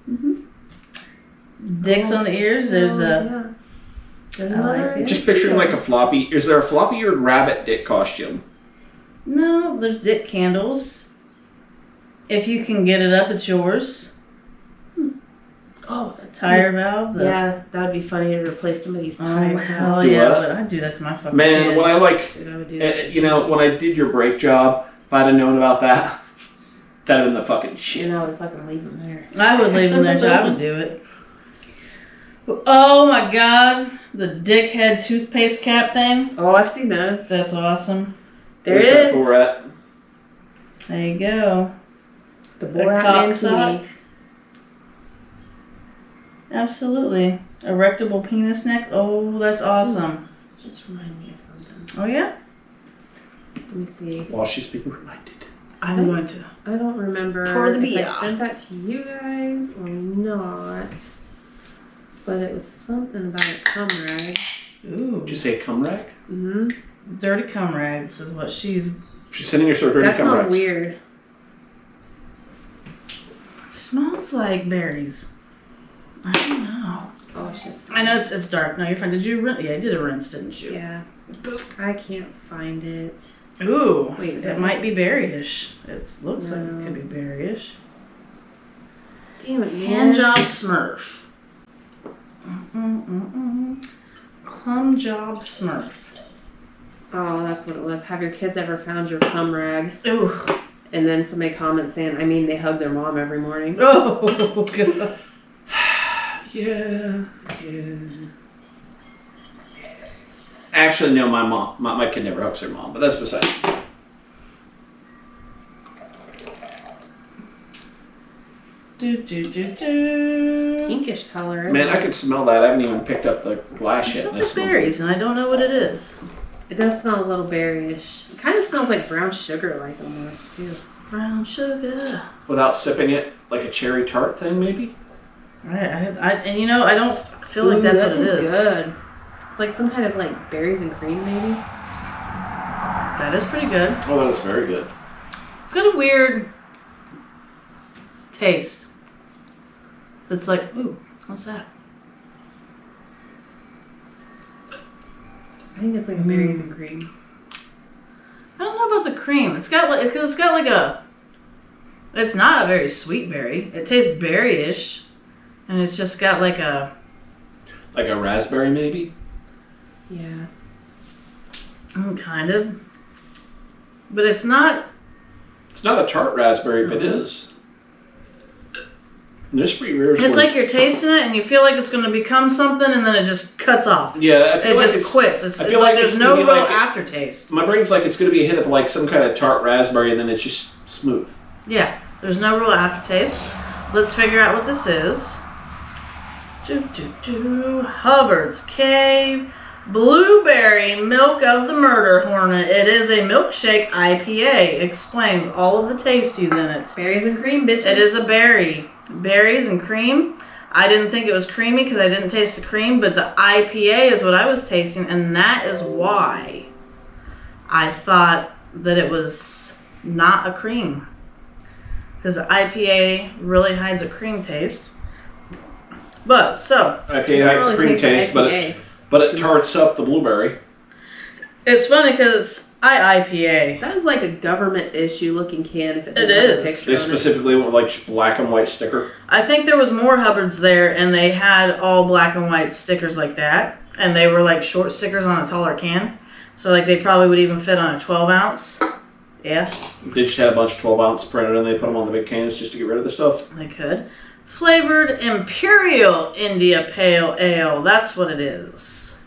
Dicks on the ears. There's a... I like it. Just picturing like a floppy. Is there a floppy-eared rabbit dick costume? No, there's dick candles. If you can get it up, it's yours. Oh, tire valve. Yeah, that would be funny to replace somebody's tire valve. Oh yeah, but I'd do that to my fucking Man, kid. when I like, Shit, when I did your brake job, if I'd have known about that, that'd have been the fucking shit. I would fucking leave them there. I would leave them there too. I would do it. Oh my god, the dickhead toothpaste cap thing. Oh, I've seen those. That's awesome. There it is. Borat. There you go. The Borat man sock. Absolutely. Erectable penis neck. Oh, that's awesome. Just remind me of something. Oh yeah? Let me see. While she's being reminded. I'm going to. I don't remember Pour the if beer. I sent that to you guys or not. But it was something about a cum rag. Ooh. Did you say a cum rag? Mm-hmm. Dirty cum rags is what she's... She's sending her dirty cum rags. That smells weird. It smells like berries. I don't know. Oh, shit. I know it's dark. No, you're fine. Did you rinse? Yeah, you did a rinse, didn't you? Yeah. Boop. I can't find it. Ooh. Wait, is it that might be berryish. It looks like No. it could be berryish. Damn it, man. Hand job Smurf. Clum job Smurf. Oh, that's what it was. Have your kids ever found your cum rag? Ooh. And then somebody comments saying, they hug their mom every morning. Oh, God. Yeah. Actually, no, my kid never hugs her mom, but that's beside the point. Pinkish color. Man, I could smell that. I haven't even picked up the glass It yet. smells like berries, and I don't know what it is. It does smell a little berryish. It kind of smells like brown sugar, like almost too. Brown sugar. Without sipping it, like a cherry tart thing, maybe. And I don't feel like that's what it is. Good. It's like some kind of like berries and cream, maybe. That is pretty good. Oh, that is very good. It's got a weird taste. It's like, ooh, what's that? I think it's like berries and cream. I don't know about the cream. It's got like a. It's not a very sweet berry. It tastes berryish, and it's just got like a. Like a raspberry, maybe. Yeah. Kind of. But it's not. It's not a tart raspberry if it is. Mystery Rears. It's like you're tasting it and you feel like it's going to become something and then it just cuts off. Yeah, I feel it like just quits. I feel like there's it's no gonna be real like aftertaste. My brain's like it's going to be a hit of like some kind of tart raspberry and then it's just smooth. Yeah, there's no real aftertaste. Let's figure out what this is. Hubbard's Cave Blueberry Milk of the Murder Hornet. It is a milkshake IPA. Explains all of the tasties in it. Berries and cream, bitches. It is a berry. Berries and cream. I didn't think it was creamy because I didn't taste the cream, but the IPA is what I was tasting, and that is why I thought that it was not a cream. Because the IPA really hides a cream taste. But, so. IPA hides the cream taste, but it tarts up the blueberry. It's funny because IPA. That is like a government issue looking can. If it is. Picture They specifically went with like black and white sticker. I think there was more Hubbards there, and they had all black and white stickers like that, and they were like short stickers on a taller can, so like they probably would even fit on a 12 ounce. Yeah. They just had a bunch of 12-ounce printed and they put them on the big cans just to get rid of the stuff. They could. Flavored Imperial India Pale Ale. That's what it is.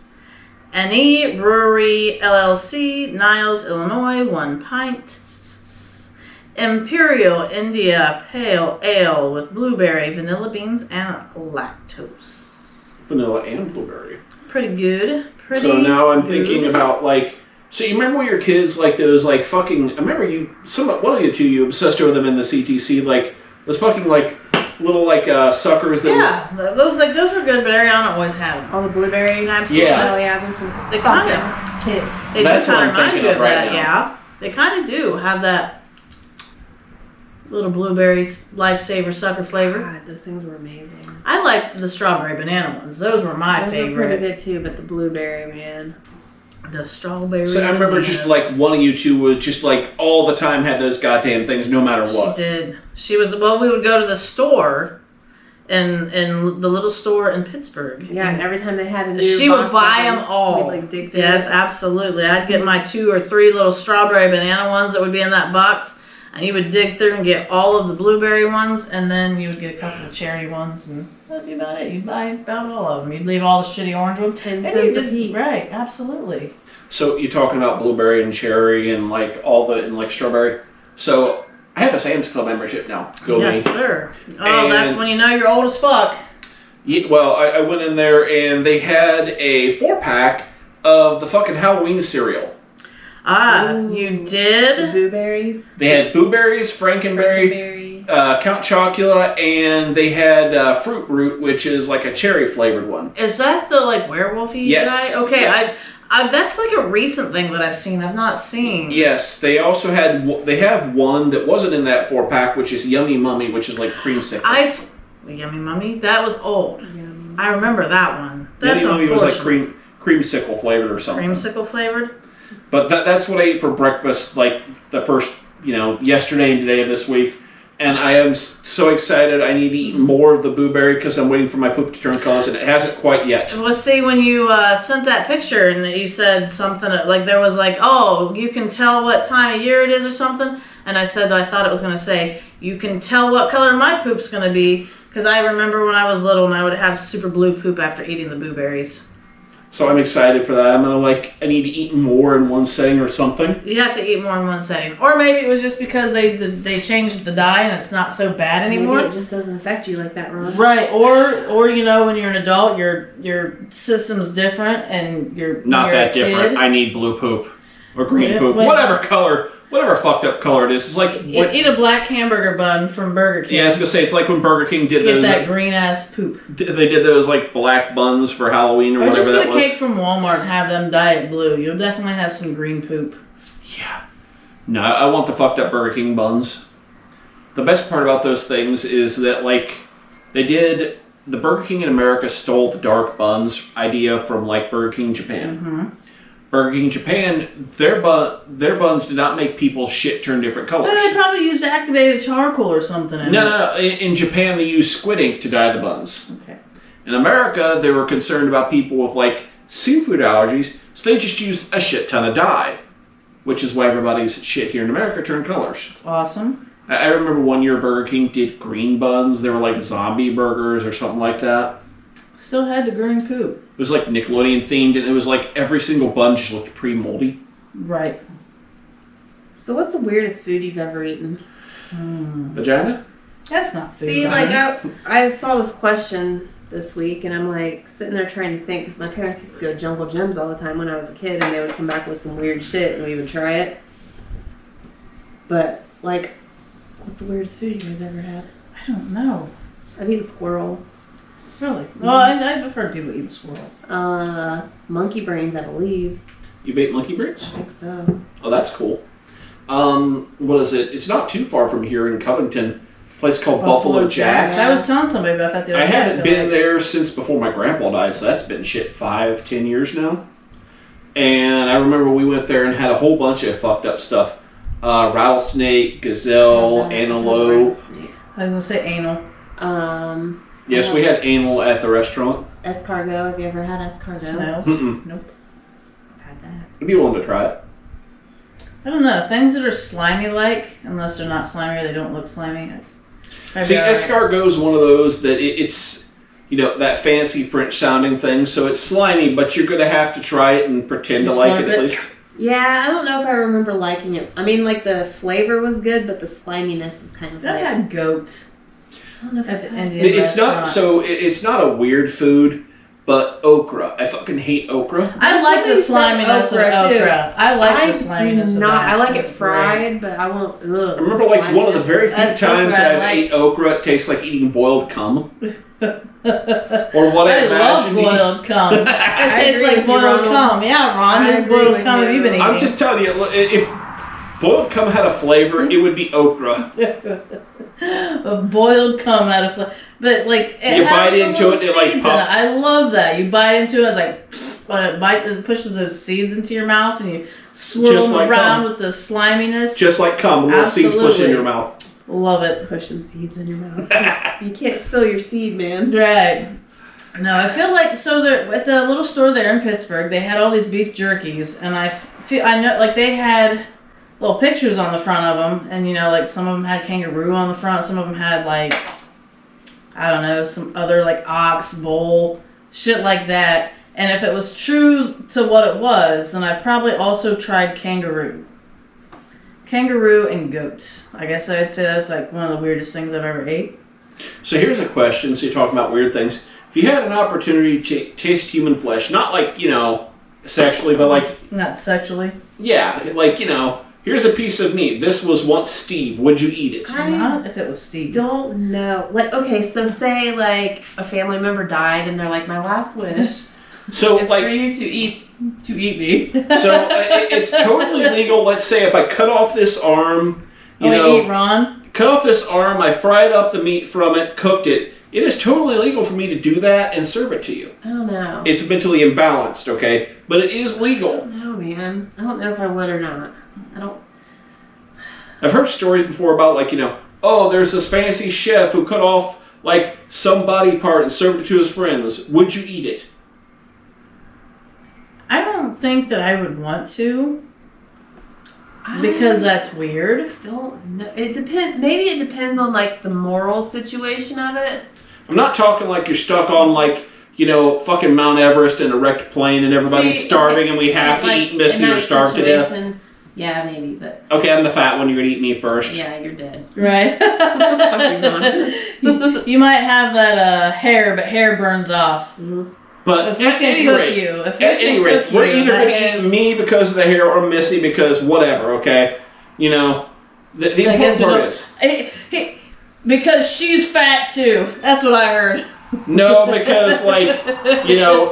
NE Brewery LLC, Niles, Illinois, 1 pint. Imperial India Pale Ale with blueberry, vanilla beans, and lactose. Vanilla and blueberry. Pretty good. So now I'm thinking about like, so you remember when you were kids, like those like fucking, I remember one of you two, you obsessed over them in the CTC, like those fucking like little like suckers that those were good, but Ariana always had them. All the blueberry. Absolutely. Yeah. Oh yeah, those things. They kind of kids. They That's do what kind I'm of remind thinking you of of right that. now. Yeah, they kind of do have that little blueberry lifesaver sucker flavor. God, those things were amazing. I liked the strawberry banana ones. Those were my Those favorite. were pretty good too, but the blueberry, man. The strawberry. So I remember just like one of you two was just like all the time had those goddamn things no matter what. She did. She was, well, we would go to the store in the little store in Pittsburgh. Yeah, and every time they had a new She box would buy of them all. We'd like dig through Yes, it. absolutely. I'd get my 2 or 3 little strawberry banana ones that would be in that box. And you would dig through and get all of the blueberry ones, and then you would get a couple of cherry ones, and that'd be about it. You'd buy about all of them. You'd leave all the shitty orange ones. 10 And cents you a did- piece. Right, absolutely. So you're talking about blueberry and cherry and like all the and like strawberry. So I have a Sam's Club membership now. Go Yes, me. sir. Oh, that's when you know you're old as fuck. Yeah, well, I went in there and they had a 4-pack of the fucking Halloween cereal. Ah, Ooh. you The did? blueberries. They had blueberries, Frankenberry, Count Chocula, and they had Fruit Root, which is like a cherry flavored one. Is that the like werewolfy Yes. guy? Okay, Yes. I that's like a recent thing that I've seen. I've not seen. Yes, they also they have one that wasn't in that 4-pack, which is Yummy Mummy, which is like creamsicle. Yummy Mummy. That was old. Yum. I remember that one. That's Yummy Mummy was like unfortunate. creamsicle flavored or something. Creamsicle flavored. But that's what I ate for breakfast, like the first, yesterday and today of this week. And I am so excited. I need to eat more of the blueberry because I'm waiting for my poop to turn colors, and it hasn't quite yet. Well, see, when you sent that picture and you said something like there was like, oh, you can tell what time of year it is or something. And I said I thought it was going to say, you can tell what color my poop's going to be. Because I remember when I was little and I would have super blue poop after eating the blueberries. So I'm excited for that. I'm going to I need to eat more in one setting or something. You have to eat more in one setting. Or maybe it was just because they changed the dye and it's not so bad anymore. Maybe it just doesn't affect you like that, Ron. Right, or when you're an adult, your system's different and you're Not that different. Kid. I need blue poop or green poop. Wait. Whatever fucked up color it is. It's like... Eat a black hamburger bun from Burger King. Yeah, I was going to say, it's like when Burger King did Get those... that green ass poop. They did those like black buns for Halloween or Or just whatever get that a was. cake from Walmart and have them dye it blue. You'll definitely have some green poop. Yeah. No, I want the fucked up Burger King buns. The best part about those things is that, the Burger King in America stole the dark buns idea from, Burger King Japan. Mm-hmm. Burger King Japan, their buns did not make people's shit turn different colors. They probably used activated charcoal or something in it. No. In Japan, they use squid ink to dye the buns. Okay. In America, they were concerned about people with, seafood allergies, so they just used a shit ton of dye, which is why everybody's shit here in America turned colors. It's awesome. I remember one year Burger King did green buns. They were like zombie burgers or something like that. Still had the green poop. It was like Nickelodeon themed, and it was like every single bun just looked pretty moldy. Right. So what's the weirdest food you've ever eaten? Vagina? That's not food. See, I saw this question this week, and I'm sitting there trying to think, because my parents used to go to Jungle Gyms all the time when I was a kid, and they would come back with some weird shit, and we would try it. But, what's the weirdest food you guys ever had? I don't know. I've eaten squirrel. Really? Well, I've heard people eat squirrel. Monkey brains, I believe. You ate monkey brains? I think so. Oh, that's cool. What is it? It's not too far from here in Covington. A place called Buffalo Jack's. I was telling somebody about that the other I day. haven't been there since before my grandpa died, so that's been 5-10 years now. And I remember we went there and had a whole bunch of fucked up stuff. Rattlesnake, gazelle, antelope. I was going to say anal. Yes, we had anal at the restaurant. Escargot. Have you ever had escargot? Snails? Mm-mm. Nope. I've had that. I'd be willing to try it. I don't know. Things that are slimy-like, unless they're not slimy or they don't look slimy. See, escargot is one of those that it's, that fancy French-sounding thing, so it's slimy, but you're going to have to try it and pretend to like it at least. Yeah, I don't know if I remember liking it. I mean, like, the flavor was good, but the sliminess is kind of I had goat. I don't know if that's Indian It's not, so it's not a weird food, but okra. I fucking hate okra. I like the sliminess of okra. I like the sliminess of that. I like it fried, but I won't. Ugh, I remember one of the very few times I ate okra, it tastes like eating boiled cum. Or what I imagine. I love boiled cum. It tastes like boiled cum. Yeah, Ron, whose boiled cum have you been eating? I'm just telling you, if boiled cum had a flavor, it would be okra. A boiled cum out of flavor. But you bite into it, it pops. I love that. You bite into it, it pushes those seeds into your mouth, and you swirl them around with the sliminess. Just like cum, the little seeds push in your mouth. Love it. Pushing seeds in your mouth. You can't spill your seed, man. Right. No, I feel like at the little store there in Pittsburgh, they had all these beef jerkies, and I know they had little pictures on the front of them, and some of them had kangaroo on the front, some of them had I don't know, some other ox, bull, shit like that. And if it was true to what it was, then I probably also tried kangaroo. Kangaroo and goat. I guess I'd say that's one of the weirdest things I've ever ate. So here's a question. So you're talking about weird things. If you had an opportunity to taste human flesh, not sexually, but Not sexually? Yeah, here's a piece of meat. This was once Steve. Would you eat it? Not if it was Steve. Don't know. Okay, so say a family member died and they're like, my last wish so is for you to eat me. So it's totally legal. Let's say if I cut off this arm, eat Ron? Cut off this arm, I fried up the meat from it, cooked it. It is totally legal for me to do that and serve it to you. I don't know. It's mentally imbalanced, okay? But it is legal. I don't know, man. I don't know if I would or not. I've heard stories before about there's this fancy chef who cut off some body part and served it to his friends. Would you eat it? I don't think that I would want to. Because that's weird. Don't know. It depends. Maybe it depends on the moral situation of it. I'm not talking you're stuck on fucking Mount Everest in a wrecked plane and everybody's starving and we have to eat Missy or starve to death. Yeah, maybe, but... Okay, I'm the fat one. You're going to eat me first. Yeah, you're dead. Right. You might have that hair, but hair burns off. Mm-hmm. But at any rate, we're either going to eat me because of the hair or Missy because whatever, okay? The important part is... Because she's fat, too. That's what I heard. No, because,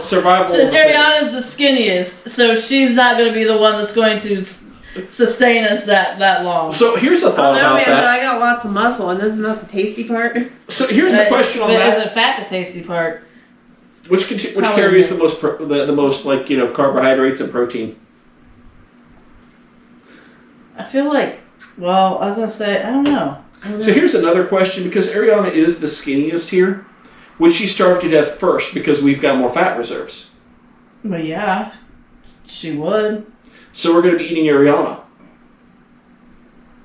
survival... So Ariana's the skinniest, so she's not going to be the one that's going to sustain us that long. So here's a thought about that. I got lots of muscle, and isn't that the tasty part? So here's the question on that. Is it fat the tasty part? Which carries the most carbohydrates and protein? I feel I was going to say, I don't know. So here's another question, because Ariana is the skinniest here. Would she starve to death first because we've got more fat reserves? Well, yeah, she would. So we're going to be eating Ariana.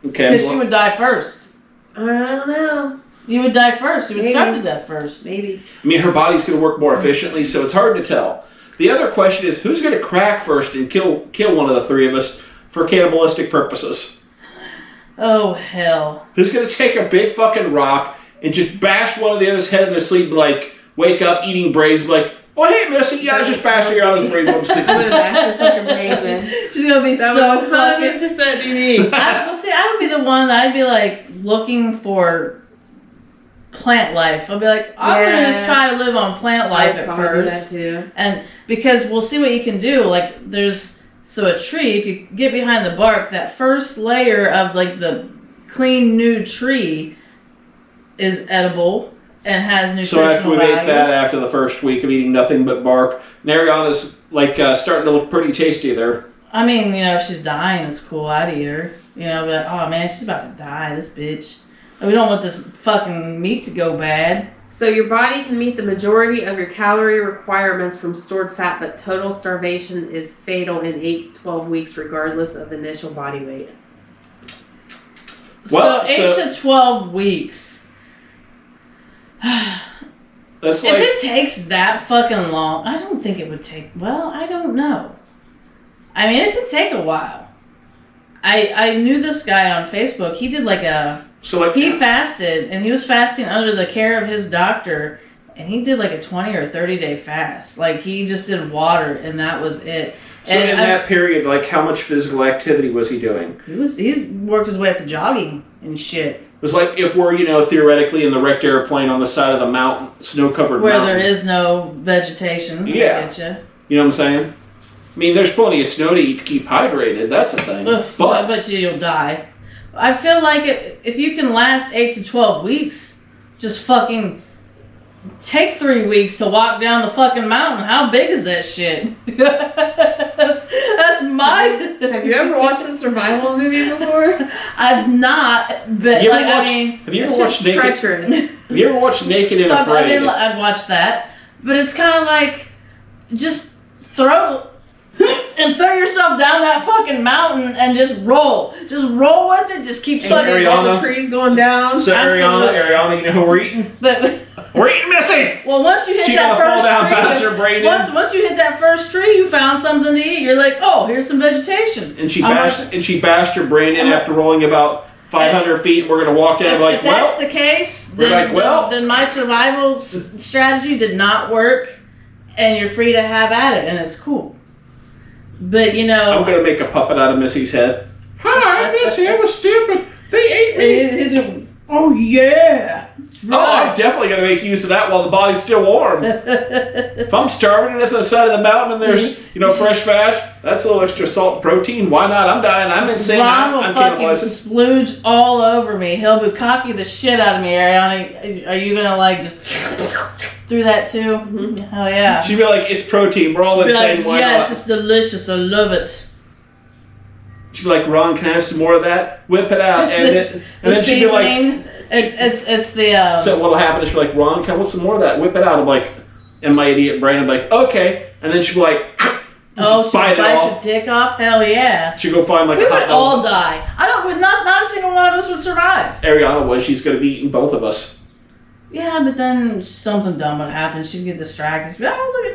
Okay. Because she would die first. I don't know. You would die first. You would starve to death first. Maybe. I mean, her body's going to work more efficiently, so it's hard to tell. The other question is, who's going to crack first and kill one of the three of us for cannibalistic purposes? Oh, hell. Who's going to take a big fucking rock and just bash one of the other's head in their sleep, wake up eating brains, oh, hey, Missy, yeah, I just bashed Ariana's brains while I'm sleeping. I'm going to bash your fucking brains in. She's going to be so fucking... 100% be me. I would be the one that I'd be, looking for plant life. I'll be I'm going to just try to live on plant life at first. Do that too. And because we'll see what you can do. A tree, if you get behind the bark, that first layer of the clean new tree is edible and has nutritional value. So after we ate that after the first week of eating nothing but bark, Ariana's starting to look pretty tasty there. I mean, if she's dying, it's cool. I'd eat her. Oh man, she's about to die, this bitch. We don't want this fucking meat to go bad. So So your body can meet the majority of your calorie requirements from stored fat, but total starvation is fatal in 8 to 12 weeks, regardless of initial body weight. Well, so 8 to 12 weeks. That's if it takes that fucking long, I don't think it would take. Well, I don't know. I mean, it could take a while. I knew this guy on Facebook. He did he fasted, and he was fasting under the care of his doctor, and he did like a 20 or 30-day fast. Like, he just did water, and that was it. So in that period, like, how much physical activity was he doing? He's worked his way up to jogging and shit. It was like if we're, theoretically in the wrecked airplane on the side of the mountain, snow-covered mountain. Where there is no vegetation. Yeah. I get you. You know what I'm saying? I mean, there's plenty of snow to eat to keep hydrated. That's a thing. But you'll die. I feel like if you can last 8 to 12 weeks, just fucking take 3 weeks to walk down the fucking mountain. How big is that shit? That's my... Have you ever watched a survival movie before? I've not, but have you ever watched Naked? Treacherous. Have you ever watched Naked and Afraid? I've watched that, but it's kind of like just throw yourself down that fucking mountain and just roll with it. Just keep sucking all the trees going down. So Ariana, you know who we're eating? We're eating Missy. Well, once you hit that first tree, that first tree, you found something to eat. You're like, oh, here's some vegetation. And she bashed her brain in after rolling about 500 feet. We're gonna walk down if that's the case, then my survival strategy did not work, and you're free to have at it, and it's cool. But I'm gonna make a puppet out of Missy's head. Hi, Missy. I was stupid. They ate me. Oh yeah. Right. Oh, I'm definitely going to make use of that while the body's still warm. If I'm starving at the side of the mountain and there's, fresh veg, that's a little extra salt and protein. Why not? I'm dying. I'm insane. Ron will fucking splooge all over me. He'll bukkake the shit out of me, Ariana. Are you going to, just through that too? Mm-hmm. Hell yeah. She'd be like, it's protein. We're all insane. Why not? Yes, it's delicious. I love it. She'd be like, Ron, can I have some more of that? Whip it out. And then she'd be like... It's the... So what'll happen is she'll be like, Ron, can I want some more of that? Whip it out. I'm like, in my idiot brain, I'm like, okay. And then she'll be like, she'll bite your dick off? Hell yeah. She'll go find we would all die. Not a single one of us would survive. Ariana was. She's going to be eating both of us. Yeah, but then something dumb would happen. She'd get distracted. She'd be like, oh, look at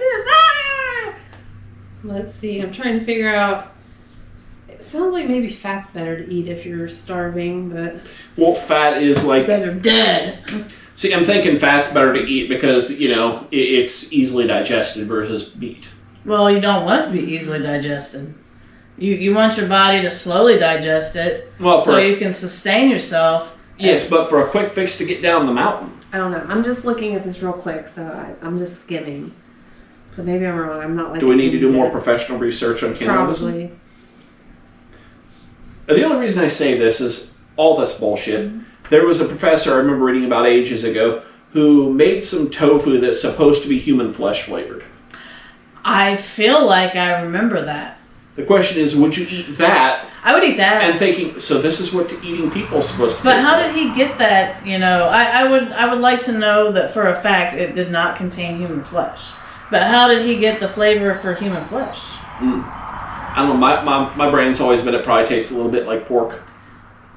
this. Let's see. I'm trying to figure out... It sounds like maybe fat's better to eat if you're starving, but... Well, fat is like... You guys are dead. See, I'm thinking fat's better to eat because, it's easily digested versus meat. Well, you don't want it to be easily digested. You want your body to slowly digest it so you can sustain yourself. Yes, but for a quick fix to get down the mountain. I don't know. I'm just looking at this real quick, so I'm just skimming. So maybe I'm wrong. I'm not like... Do we need to do more professional research on cannibalism? Probably. The only reason I say this is all this bullshit. There was a professor I remember reading about ages ago who made some tofu that's supposed to be human flesh flavored. I feel like I remember that. The question is, would you eat that? I would eat that. And thinking, so this is what eating people is supposed to taste like. But how did he get that? I would like to know that for a fact it did not contain human flesh. But how did he get the flavor for human flesh? I don't know. My brain's always been it probably tastes a little bit like pork.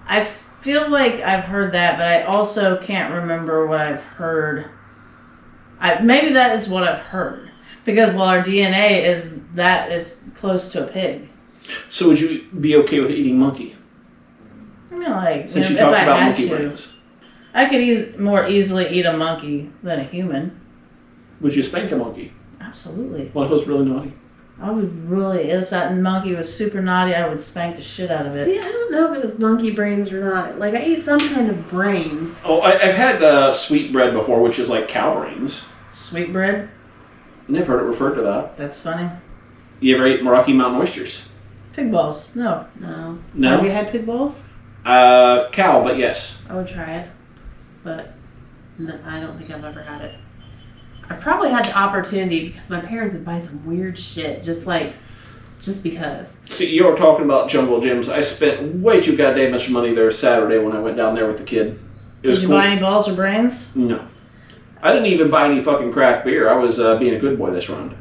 I feel like I've heard that, but I also can't remember what I've heard. Maybe that is what I've heard. Because, our DNA is close to a pig. So would you be okay with eating monkey? I mean, Since you if talked I about had monkey to, brains. I could more easily eat a monkey than a human. Would you spank a monkey? Absolutely. What if it was really naughty? I would really, if that monkey was super naughty, I would spank the shit out of it. See, I don't know if it was monkey brains or not. Like, I ate some kind of brains. Oh, I've had sweet bread before, which is like cow brains. Sweet bread? Never heard it referred to that. That's funny. You ever ate Rocky Mountain oysters? Pig balls? No. No? Have you had pig balls? Cow, but yes. I would try it, but no, I don't think I've ever had it. I probably had the opportunity because my parents would buy some weird shit, just because. See, you were talking about jungle gyms. I spent way too goddamn much money there Saturday when I went down there with the kid. Did you buy any balls or brains? No. I didn't even buy any fucking craft beer. I was being a good boy this round.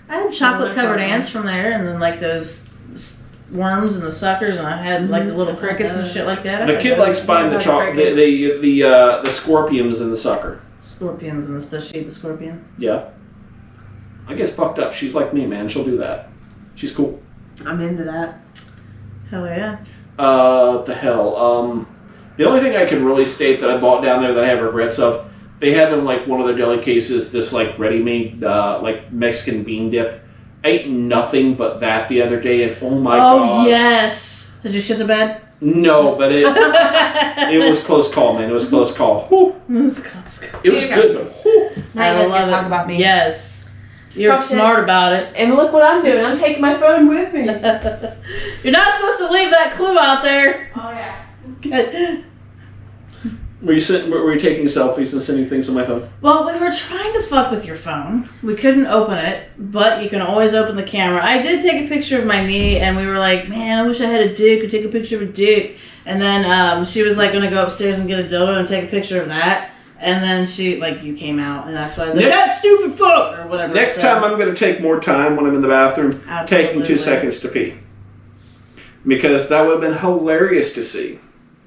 I had chocolate-covered ants from there, and then like those worms and the suckers, and I had like the little crickets and shit like that. The kid likes buying the scorpions in the sucker. Scorpions and the stuff. She ate the scorpion. Yeah. I guess fucked up. She's like me, man. She'll do that. She's cool. I'm into that. Hell yeah. The hell. The only thing I can really state that I bought down there that I have regrets of, they had in like one of their deli cases this like ready-made like Mexican bean dip. I ate nothing but that the other day, and oh my god. Oh yes. Did you shit the bed? No, but it was close call, man. It was close call. Whew. It was close call. It was good, but whew. Now you guys can talk about me. Yes. You're smart about it. And look what I'm doing. I'm taking my phone with me. You're not supposed to leave that clue out there. Oh yeah. Were you taking selfies and sending things on my phone? Well, we were trying to fuck with your phone. We couldn't open it, but you can always open the camera. I did take a picture of my knee, and we were like, man, I wish I had a dick. Could take a picture of a dick. And then she was like going to go upstairs and get a dildo and take a picture of that. And then you came out, and that's why I was like, that stupid fuck, or whatever. Next time I'm going to take more time when I'm in the bathroom, taking 2 seconds to pee. Because that would have been hilarious to see.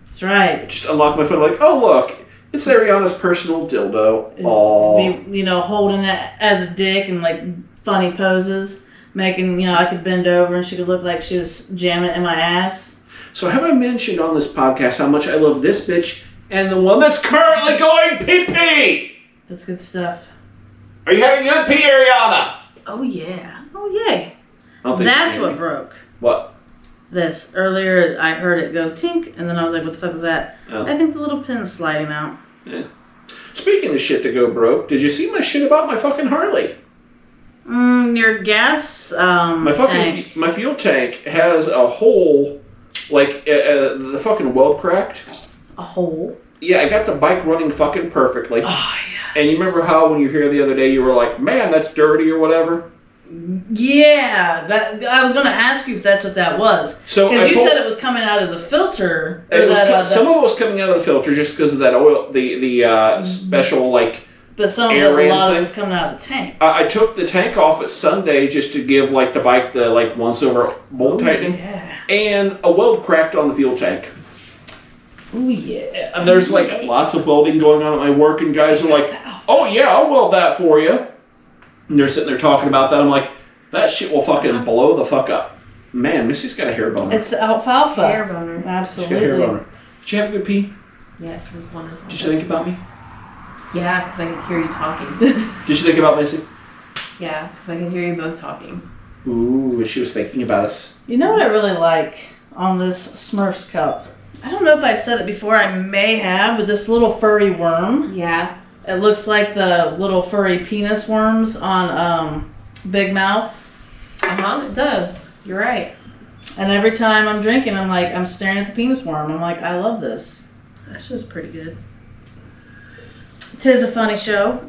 That's right. Just unlock my phone like, oh look, it's Ariana's personal dildo. Aww. Be, holding it as a dick and like funny poses, making, I could bend over and she could look like she was jamming in my ass. So have I mentioned on this podcast how much I love this bitch and the one that's currently going pee-pee? That's good stuff. Are you having good pee, Ariana? Oh yeah. Oh yay. That's what broke. What? This. Earlier I heard it go tink, and then I was like, what the fuck was that? Oh. I think the little pin's sliding out. Yeah. Speaking of shit to go broke, did you see my shit about my fucking Harley? Your gas tank. My fuel tank has a hole, like the fucking weld cracked. A hole? Yeah, I got the bike running fucking perfectly. Oh, yes. And you remember how when you were here the other day, you were like, man, that's dirty or whatever? Yeah, I was going to ask you if that's what that was. Because you said it was coming out of the filter. Some of it was coming out of the filter just because of that oil, the special, like, but a lot of it was coming out of the tank. I took the tank off at Sunday just to give, like, the bike the, like, once-over bolt tightening. Yeah. And a weld cracked on the fuel tank. Oh, yeah. And there's, like, lots of welding going on at my work, and guys are like, oh, yeah, I'll weld that for you. And they're sitting there talking about that. I'm like, that shit will fucking blow the fuck up. Man, Missy's got a hair boner. It's alfalfa. Hair boner. Absolutely. She's got a hair boner. Did you have a good pee? Yes, it was wonderful. Did you think about me? Yeah, because I could hear you talking. Did you think about Missy? Yeah, because I could hear you both talking. Ooh, she was thinking about us. You know what I really like on this Smurfs cup? I don't know if I've said it before. I may have, but this little furry worm. Yeah. It looks like the little furry penis worms on Big Mouth. It does. You're right. And every time I'm drinking, I'm staring at the penis worm. I'm like, I love this. That show's pretty good. It is a funny show.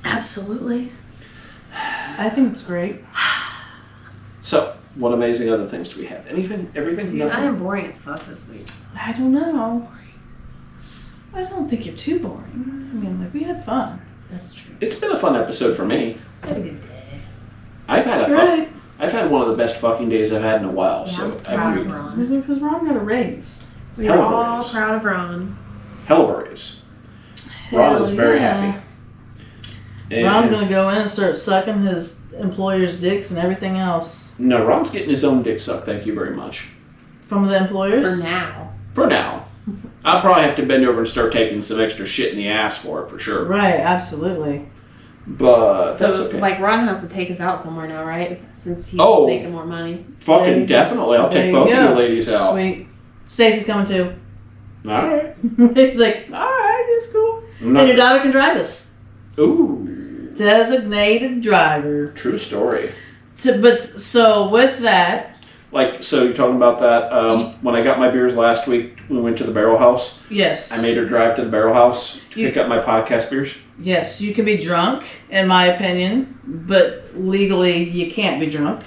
Absolutely. I think it's great. So, what amazing other things do we have? Anything? Everything? Dude, nothing? I am boring as fuck this week. I don't know. I don't think you're too boring. I mean, we had fun. That's true. It's been a fun episode for me. I had a good day. I've had one of the best fucking days I've had in a while. Yeah, So I'm proud of Ron. Because Ron got a raise. We are all proud of Ron. Hell of a raise. Ron is very happy. And Ron's going to go in and start sucking his employers' dicks and everything else. No, Ron's getting his own dick sucked. Thank you very much. From the employers? For now. For now. I'll probably have to bend over and start taking some extra shit in the ass for it, for sure. Right, absolutely. But so, that's okay. like, Ron has to take us out somewhere now, right? Since he's making more money. Fucking definitely. I'll take both of you ladies out. Sweet. Stacy's coming too. Alright. He's like, alright, it's cool. And your daughter can drive us. Ooh. Designated driver. True story. So with that... So you're talking about that, when I got my beers last week, we went to the Barrel House. Yes. I made her drive to the Barrel House to pick up my podcast beers. Yes, you can be drunk, in my opinion, but legally you can't be drunk.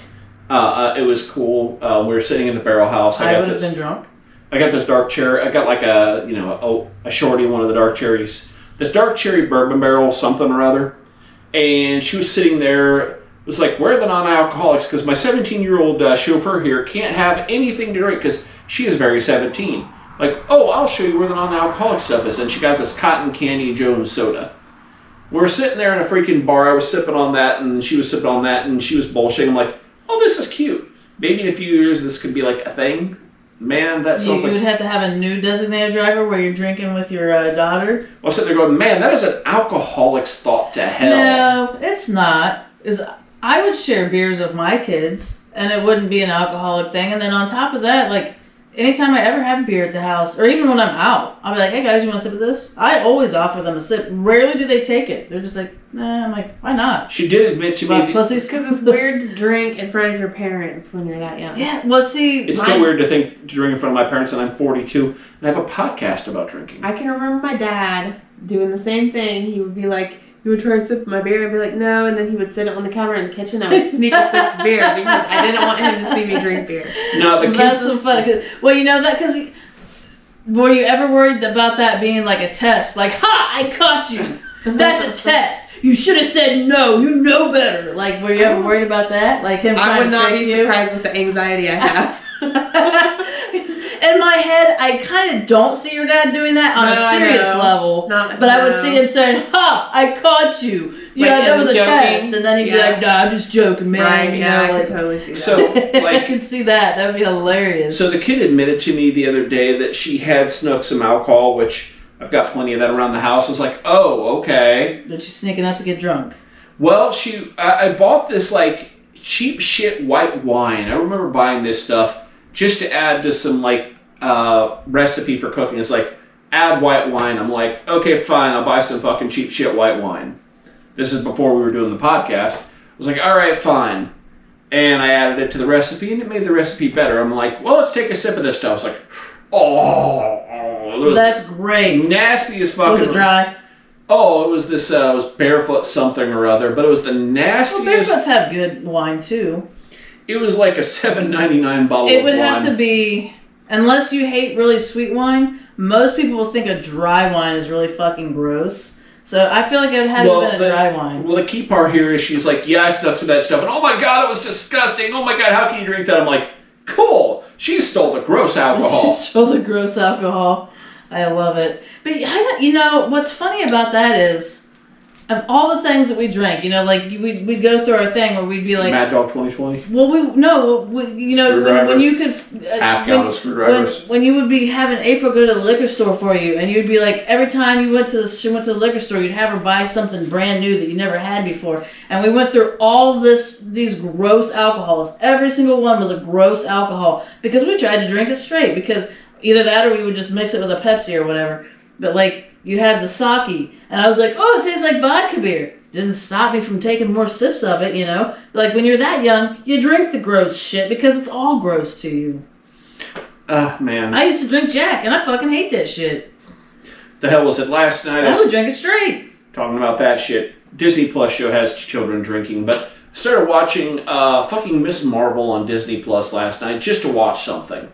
It was cool. We were sitting in the Barrel House. I would have been drunk. I got this dark cherry. I got like a shorty, one of the dark cherries this dark cherry bourbon barrel, something or other. And she was sitting there. It was like, where are the non-alcoholics? Because my 17-year-old chauffeur here can't have anything to drink because she is very 17. Like, oh, I'll show you where the non-alcoholic stuff is. And she got this Cotton Candy Jones soda. We were sitting there in a freaking bar. I was sipping on that, and she was sipping on that, and she was bullshitting. I'm like, oh, this is cute. Maybe in a few years this could be like a thing. Man, that sounds like... You would have to have a new designated driver where you're drinking with your daughter? I was sitting there going, man, that is an alcoholic's thought to hell. No, it's not. I would share beers with my kids, and it wouldn't be an alcoholic thing. And then on top of that, like, anytime I ever have beer at the house, or even when I'm out, I'll be like, hey guys, you want to sip of this? I always offer them a sip. Rarely do they take it. They're just like, nah. I'm like, why not? She did admit she made pussies. Because it's weird to drink in front of your parents when you're that young. Yeah, well, see... It's still weird to drink in front of my parents, and I'm 42, and I have a podcast about drinking. I can remember my dad doing the same thing. He would be like, you would try to sip my beer? I'd be like, no. And then he would sit it on the counter in the kitchen. I would sneak a sip of beer because I didn't want him to see me drink beer. No, the kids... That's so funny. Well, you know that because... Were you ever worried about that being like a test? Like, ha! I caught you! That's a test! You should have said no! You know better! Like, were you ever worried about that? Like him trying to trick you? I would not be surprised with the anxiety I have. In my head, I kind of don't see your dad doing that on a serious level. But I would see him saying, ha! I caught you! Yeah, like, that was a test. And then he'd be like, no, I'm just joking, man. Right, I could totally see that. So, like... I could see that. That would be hilarious. So the kid admitted to me the other day that she had snuck some alcohol, which I've got plenty of that around the house. I was like, oh, okay. Did she sneak enough to get drunk? Well, I bought this, like, cheap shit white wine. I remember buying this stuff just to add to some, like, recipe for cooking. It's like, add white wine. I'm like, okay, fine, I'll buy some fucking cheap shit white wine. This is before we were doing the podcast. I was like, all right, fine. And I added it to the recipe, and it made the recipe better. I'm like, well, let's take a sip of this stuff. I was like, oh. That's great. Nasty as fucking. Was it dry? Oh, it was this, it was Barefoot something or other, but it was the nastiest. Well, Barefoots have good wine, too. It was like a $7.99 bottle of wine. It would have to be, unless you hate really sweet wine, most people will think a dry wine is really fucking gross. So I feel like it would have to have been a dry wine. Well, the key part here is she's like, yeah, I snuck some of that stuff. And oh my God, it was disgusting. Oh my God, how can you drink that? I'm like, cool. She stole the gross alcohol. She stole the gross alcohol. I love it. But, you know, what's funny about that is, of all the things that we drank, you know, like, we'd go through our thing where we'd be like... Mad Dog 2020? Well, you know, when you could... Half-gallon of screwdrivers. When you would be having April go to the liquor store for you, and you'd be like, every time she went to the liquor store, you'd have her buy something brand new that you never had before. And we went through all these gross alcohols. Every single one was a gross alcohol, because we tried to drink it straight, because either that or we would just mix it with a Pepsi or whatever. But, like... You had the sake, and I was like, oh, it tastes like vodka beer. Didn't stop me from taking more sips of it, you know? Like, when you're that young, you drink the gross shit because it's all gross to you. Man. I used to drink Jack, and I fucking hate that shit. The hell was it last night? I would drink it straight. Talking about that shit. Disney Plus show has children drinking, but I started watching fucking Miss Marvel on Disney Plus last night just to watch something.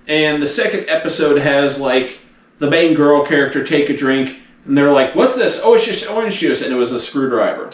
And the second episode has, like, the main girl character take a drink, and they're like, what's this? Oh, it's just orange juice, and it was a screwdriver.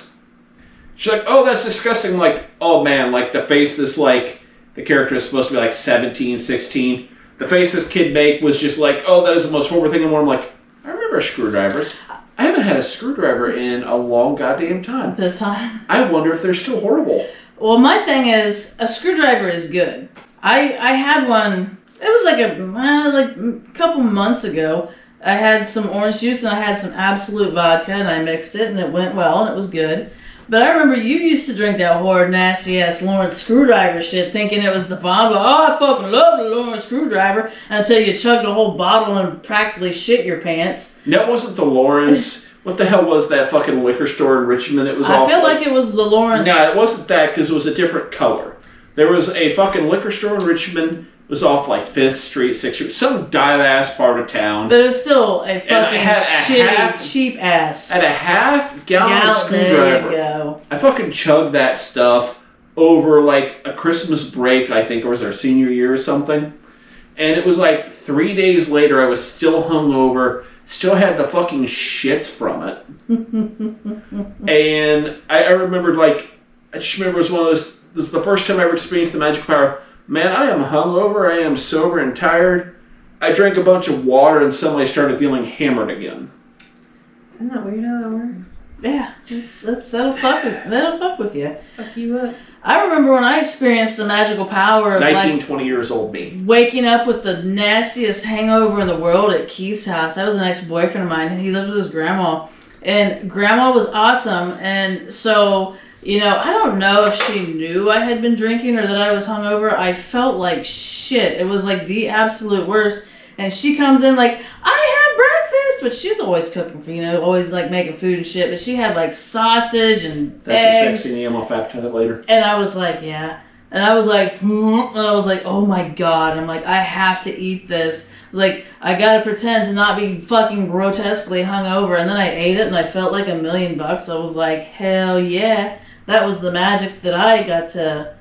She's like, oh, that's disgusting. Like, oh man, like the face this, like, the character is supposed to be like 17, 16. The face this kid made was just like, oh, that is the most horrible thing in the world. I'm like, I remember screwdrivers. I haven't had a screwdriver in a long goddamn time. The time? I wonder if they're still horrible. Well, my thing is, a screwdriver is good. I had one... It was like a couple months ago. I had some orange juice and I had some Absolute vodka and I mixed it and it went well and it was good. But I remember you used to drink that horrid, nasty-ass Lawrence screwdriver shit thinking it was the bomb. But, oh, I fucking love the Lawrence screwdriver until you chugged a whole bottle and practically shit your pants. That wasn't the Lawrence. What the hell was that fucking liquor store in Richmond? It was. I feel like it was the Lawrence. No, it wasn't that because it was a different color. There was a fucking liquor store in Richmond. It was off like 5th Street, 6th Street, some dive-ass part of town. But it was still a fucking shitty, cheap-ass. At a half-gallon screwdriver. There you go. I fucking chugged that stuff over like a Christmas break, I think, or was our senior year or something. And it was like 3 days later, I was still hungover, Still had the fucking shits from it. And I remembered, like, I just remember it was one of those, this is the first time I ever experienced the magic power. Man, I am hungover, I am sober and tired. I drank a bunch of water and suddenly I started feeling hammered again. Isn't that weird how that works? Yeah, that'll fuck with you. Fuck you up. I remember when I experienced the magical power of 20 years old me. Waking up with the nastiest hangover in the world at Keith's house. That was an ex-boyfriend of mine, and he lived with his grandma. And grandma was awesome, and so, you know, I don't know if she knew I had been drinking or that I was hungover. I felt like shit. It was like the absolute worst. And she comes in like, I have breakfast, but she was always cooking for, you know, always like making food and shit. But she had like sausage and That's eggs. a sexy name. I'll fact check that later. And I was like, yeah. And I was like, and I was like, oh my God. And I'm like, I have to eat this. I was like, I gotta pretend to not be fucking grotesquely hungover. And then I ate it and I felt like $1 million. I was like, hell yeah. That was the magic that I got to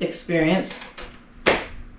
experience.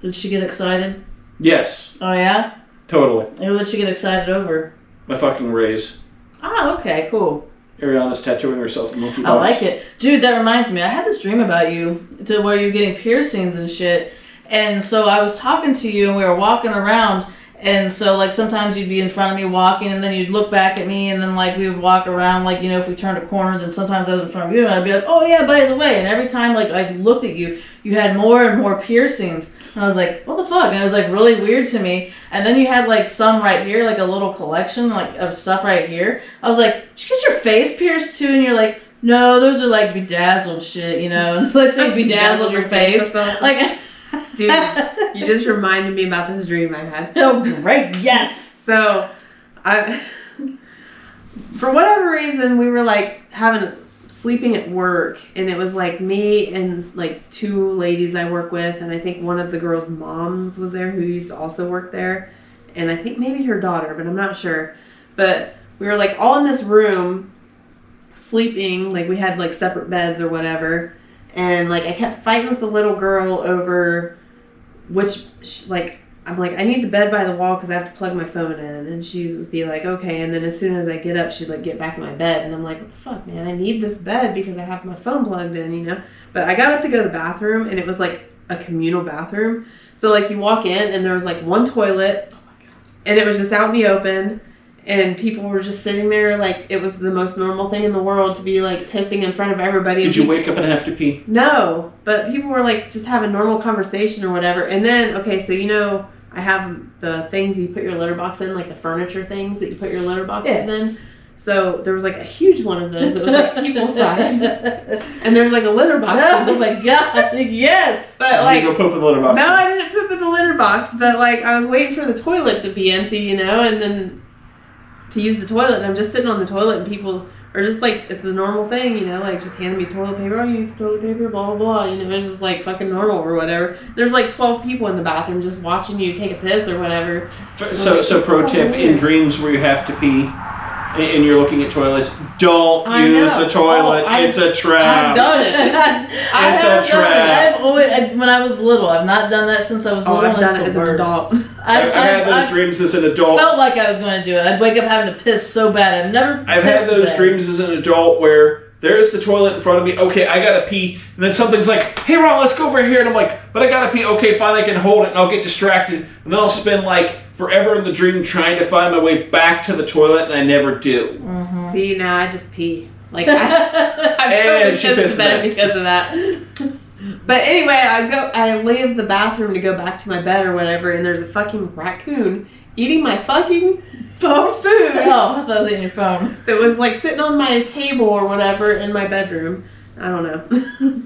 Did she get excited? Yes. Oh yeah? Totally. And what did she get excited over? My fucking raise. Oh, okay, cool. Ariana's tattooing herself in monkey bars. I like it. Dude, that reminds me. I had this dream about you to where you're getting piercings and shit. And so I was talking to you and we were walking around. And so, like, sometimes you'd be in front of me walking and then you'd look back at me and then, like, we would walk around, like, you know, if we turned a corner, then sometimes I was in front of you and I'd be like, oh, yeah, by the way. And every time, like, I looked at you, you had more and more piercings. And I was like, what the fuck? And it was, like, really weird to me. And then you had, like, some right here, like, a little collection, like, of stuff right here. I was like, did you get your face pierced, too? And you're like, no, those are, like, bedazzled shit, you know? Like, say bedazzled your face. Like... Dude, you just reminded me about this dream I had. Oh, great. Yes. So, for whatever reason, we were like sleeping at work, and it was like me and like 2 ladies I work with, and I think one of the girls' moms was there who used to also work there, and I think maybe her daughter, but I'm not sure. But we were like all in this room sleeping, like we had like separate beds or whatever. And, like, I kept fighting with the little girl over which, like, I'm like, I need the bed by the wall because I have to plug my phone in. And she would be like, okay. And then as soon as I get up, she'd, like, get back in my bed. And I'm like, what the fuck, man? I need this bed because I have my phone plugged in, you know? But I got up to go to the bathroom, and it was, like, a communal bathroom. So, like, you walk in, and there was, like, one toilet. Oh my God. And it was just out in the open. And people were just sitting there like it was the most normal thing in the world to be like pissing in front of everybody. Did you wake up and have to pee? No, but people were like just having normal conversation or whatever. And then, okay, so you know, I have the things you put your litter box in, like the furniture things that you put your litter boxes in. So there was like a huge one of those that was like people size. And there was like a litter box. Oh my God, yes. But like, did you go poop in the litter box? No, I didn't poop in the litter box, but like I was waiting for the toilet to be empty, you know, and then to use the toilet, and I'm just sitting on the toilet, and people are just like, it's the normal thing, you know, like just handing me toilet paper, oh, you use toilet paper, blah, blah, blah, you know, it's just like fucking normal or whatever. There's like 12 people in the bathroom just watching you take a piss or whatever. So pro tip, in dreams where you have to pee, and you're looking at toilets, don't use the toilet. It's a trap. I've done it. It's a trap. I've always, when I was little, I've not done that since I was little. I've done it as an adult. I've had those dreams as an adult. Felt like I was going to do it. I'd wake up having to piss so bad. I've had those dreams as an adult where there's the toilet in front of me. Okay, I gotta pee, and then something's like, "Hey, Ron, let's go over here." And I'm like, "But I gotta pee." Okay, fine, I can hold it, and I'll get distracted, and then I'll spend like forever in the dream trying to find my way back to the toilet, and I never do. Mm-hmm. See, now I just pee. Like I'm totally pissed bed because of that. But anyway, I leave the bathroom to go back to my bed or whatever, and there's a fucking raccoon eating my fucking food. Oh, I thought I was eating your phone. That was like sitting on my table or whatever in my bedroom. I don't know.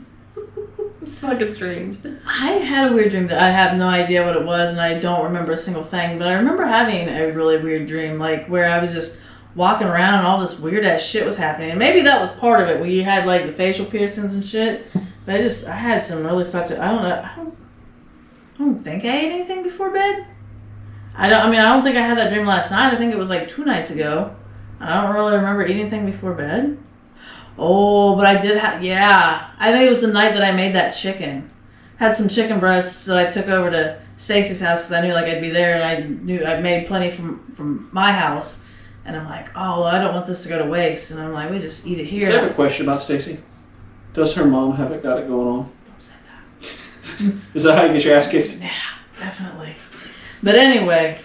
It's fucking strange. I had a weird dream that I have no idea what it was, and I don't remember a single thing, but I remember having a really weird dream, like where I was just walking around and all this weird ass shit was happening. And maybe that was part of it, where you had like the facial piercings and shit. But I had some really fucked up. I don't think I ate anything before bed. I don't think I had that dream last night. I think it was like 2 nights ago. I don't really remember eating anything before bed. Oh, but I did have, yeah. I think it was the night that I made that chicken. Had some chicken breasts that I took over to Stacy's house because I knew like I'd be there, and I knew I made plenty from my house. And I'm like, oh, well, I don't want this to go to waste. And I'm like, we just eat it here. So I have a question about Stacy. Does her mom have it got it going on? Don't say that. Is that how you get your ass kicked? Yeah, definitely. But anyway.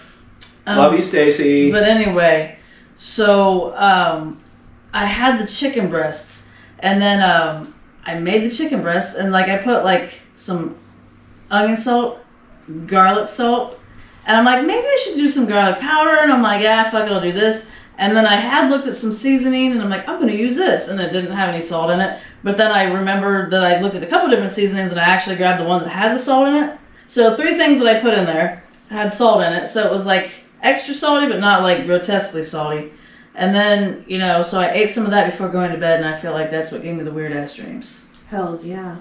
Love you, Stacy. But anyway, so I had the chicken breasts, and then I made the chicken breast, and like I put like some onion salt, garlic salt. And I'm like, maybe I should do some garlic powder. And I'm like, yeah, fuck it, I'll do this. And then I had looked at some seasoning, and I'm like, I'm going to use this. And it didn't have any salt in it. But then I remembered that I looked at a couple different seasonings, and I actually grabbed the one that had the salt in it. So 3 things that I put in there had salt in it. So it was like extra salty, but not like grotesquely salty. And then, you know, so I ate some of that before going to bed, and I feel like that's what gave me the weird-ass dreams. Hells yeah.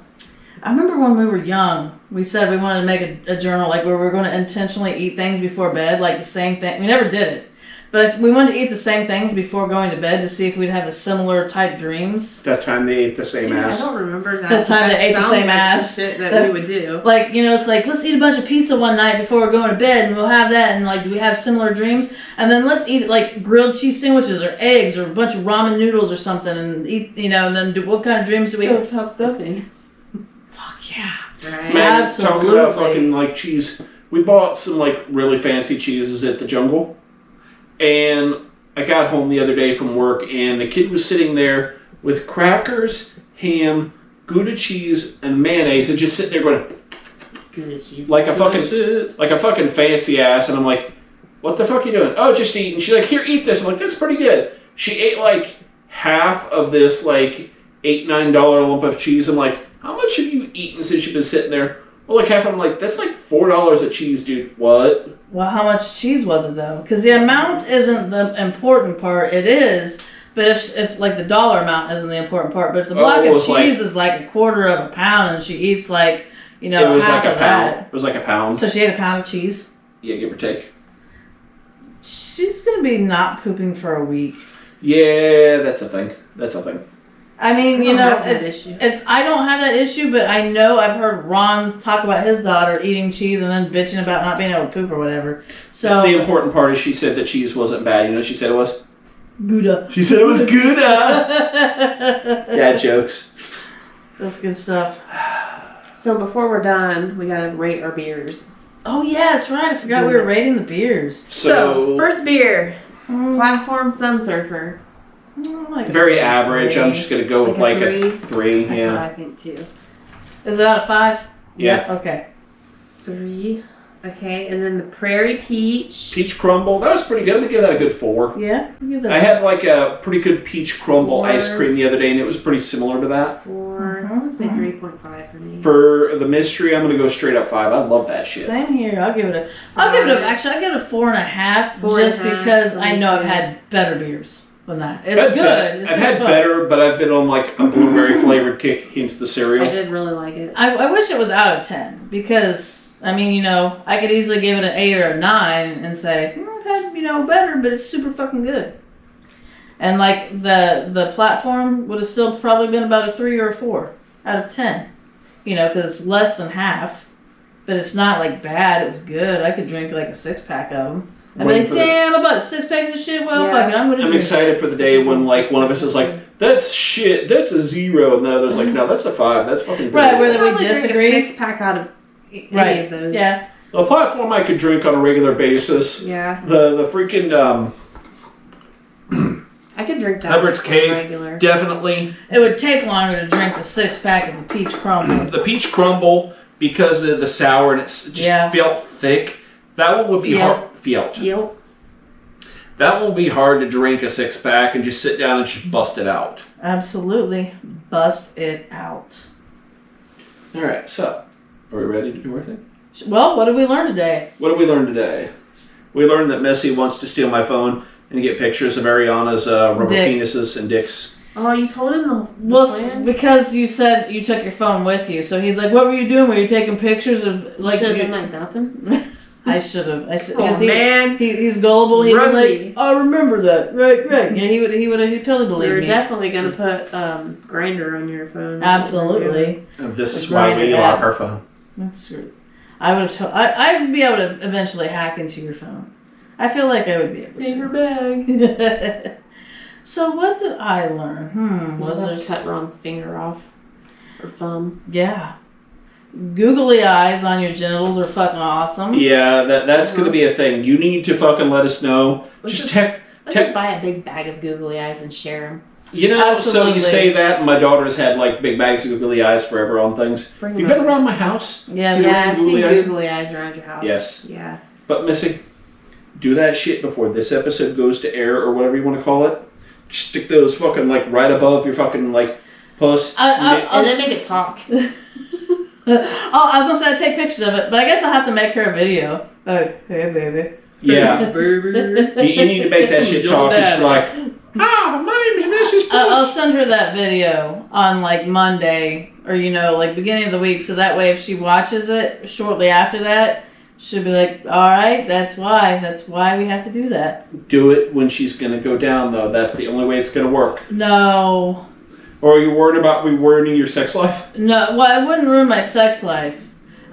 I remember when we were young, we said we wanted to make a journal, like where we were going to intentionally eat things before bed, like the same thing. We never did it, but we wanted to eat the same things before going to bed to see if we'd have the similar type dreams. That time they ate the same ass. I don't remember that. That time they ate the same ass. Shit that we would do. Like, you know, it's like, let's eat a bunch of pizza one night before we're going to bed, and we'll have that, and like, do we have similar dreams? And then let's eat like grilled cheese sandwiches or eggs or a bunch of ramen noodles or something, and eat, you know, and then what kind of dreams do we have? Stovetop stuffing. Fuck yeah. Right. Man, Absolutely. talking about fucking like cheese. We bought some like really fancy cheeses at the Jungle, and I got home the other day from work, and the kid was sitting there with crackers, ham, Gouda cheese, and mayonnaise, and just sitting there going Gouda cheese. like a fucking fancy ass. And I'm like, what the fuck are you doing? Oh, just eating. She's like, here, eat this. I'm like, that's pretty good. She ate like half of this like $8-9 lump of cheese. I'm like, how much have you eaten since you've been sitting there? Well, like half of them. I'm like, that's like $4 of cheese, dude. What? Well, how much cheese was it though? Because the amount isn't the important part. It is, but if like the dollar amount isn't the important part. But if the block of cheese is like a quarter of a pound, and she eats like, you know, it was half like a of pound. that. It was like a pound. So she ate a pound of cheese. Yeah, give or take. She's gonna be not pooping for a week. Yeah, that's a thing. That's a thing. I mean, you know, it's I don't have that issue, but I know I've heard Ron talk about his daughter eating cheese and then bitching about not being able to poop or whatever. So the important part is she said that cheese wasn't bad. You know what she said it was? Gouda. She said it was Gouda. Dad jokes. That's good stuff. So before we're done, we gotta rate our beers. Oh yeah, that's right. I forgot we were rating the beers. So first beer, Platform Sun Surfer. Like very average. 3. I'm just gonna go with like a 3. That's yeah. what I think too. Is it out of 5? Yeah. Okay. 3. Okay, and then the Prairie Peach. Peach crumble. That was pretty good. I'm gonna give that a good 4. Yeah. I had like a pretty good peach crumble ice cream the other day, and it was pretty similar to that. 4. I'm gonna say 3.5 for me. For the mystery, I'm gonna go straight up 5. I love that shit. Same here. I'll give it a 4.5. Just because I know I've had better beers than that. It's good. I've had better, but I've been on like a blueberry flavored kick, hence the cereal. I did really like it. I wish it was out of 10 because. I mean, you know, I could easily give it an 8 or a 9 and say, I've had, you know, better, but it's super fucking good. And like the platform would have still probably been about a 3 or a 4 out of 10. You know, because it's less than half, but it's not like bad. It was good. I could drink like a 6-pack of them. I'd be like, damn, I bought a 6-pack of this shit. Well, fuck it, I'm gonna drink. I'm excited for the day when like one of us is like, that's shit, that's a 0, and the other's like, no, that's a 5. That's fucking good. Right, whether we disagree. Drink a 6-pack out of any of those. Yeah. The platform I could drink on a regular basis. Yeah. The freaking I could drink that. Hubbard's Cave, regular. definitely. It would take longer to drink the 6-pack of the peach crumble. The peach crumble, because of the sour and it just felt thick. That one would be hard. Yep. That one would be hard to drink a 6-pack and just sit down and just bust it out. Absolutely. Bust it out. All right, so are we ready to do our thing? Well, what did we learn today? What did we learn today? We learned that Missy wants to steal my phone and get pictures of Ariana's rubber penises and dicks. Oh, you told him the plan? Because you said you took your phone with you. So he's like, what were you doing? Were you taking pictures of like... Should have been like nothing. I should have. Oh, man. He's gullible. He'd be like, I remember that. Right. Yeah, he'd totally believe me. You're definitely going to put Grindr on your phone. Absolutely. This is why we lock our phone. That's true. I would have. I'd be able to eventually hack into your phone. I feel like I would be able to. Paper bag. So what did I learn? Was there cut Ron's finger off or thumb? Yeah. Googly eyes on your genitals are fucking awesome. Yeah, that's going to be a thing. You need to fucking let us know. Let's just buy a big bag of googly eyes and share them. You know, Absolutely. So you say that, and my daughter's had like big bags of googly eyes forever on things. Have you been around my house? Yes. Yeah, I've seen googly eyes around your house. Yes. Yeah. But Missy, do that shit before this episode goes to air or whatever you want to call it. Just stick those fucking like right above your fucking like puss. And then make it talk. I was gonna say I'd take pictures of it, but I guess I'll have to make her a video. Oh, hey baby. Yeah. you need to make that shit talk. Just like, my name is Mrs. Puss. I'll send her that video on like Monday or like beginning of the week, so that way if she watches it shortly after that, she'll be like, all right, that's why we have to do that. Do it when she's gonna go down though. That's the only way it's gonna work. No. Or are you worried about ruining your sex life? No, well, I wouldn't ruin my sex life.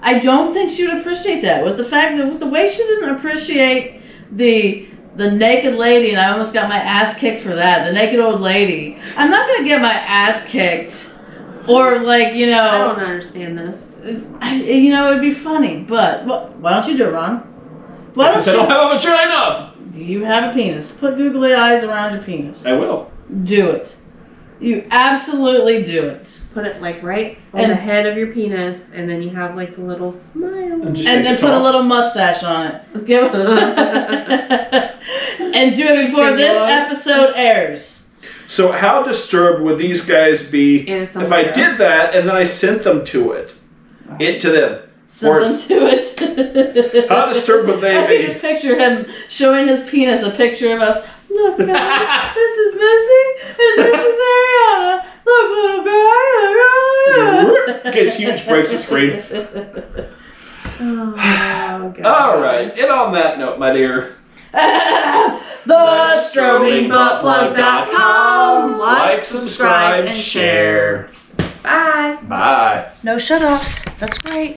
I don't think she would appreciate that. With the fact that with the way she didn't appreciate the naked lady, and I almost got my ass kicked for that. The naked old lady. I'm not gonna get my ass kicked, or like I don't understand this. It'd be funny. But why don't you do it, Ron? Because I don't have a vagina. You have a penis. Put googly eyes around your penis. I will. Do it. You absolutely do it. Put it like right on the head of your penis, and then you have like a little smile. And then put a little mustache on it. And do it before this episode airs. So how disturbed would these guys be if I did that and then I sent them to it? To them. Send them to it. How disturbed would they I be? can just picture him showing his penis, a picture of us. Look, guys, this is Missy, and this is Ariana. Look, little guy. Gets huge, breaks the screen. Oh, God. All right, and on that note, my dear. The StrobingButtPlug.com. Like, subscribe, and share. Bye. Bye. No shutoffs. That's right.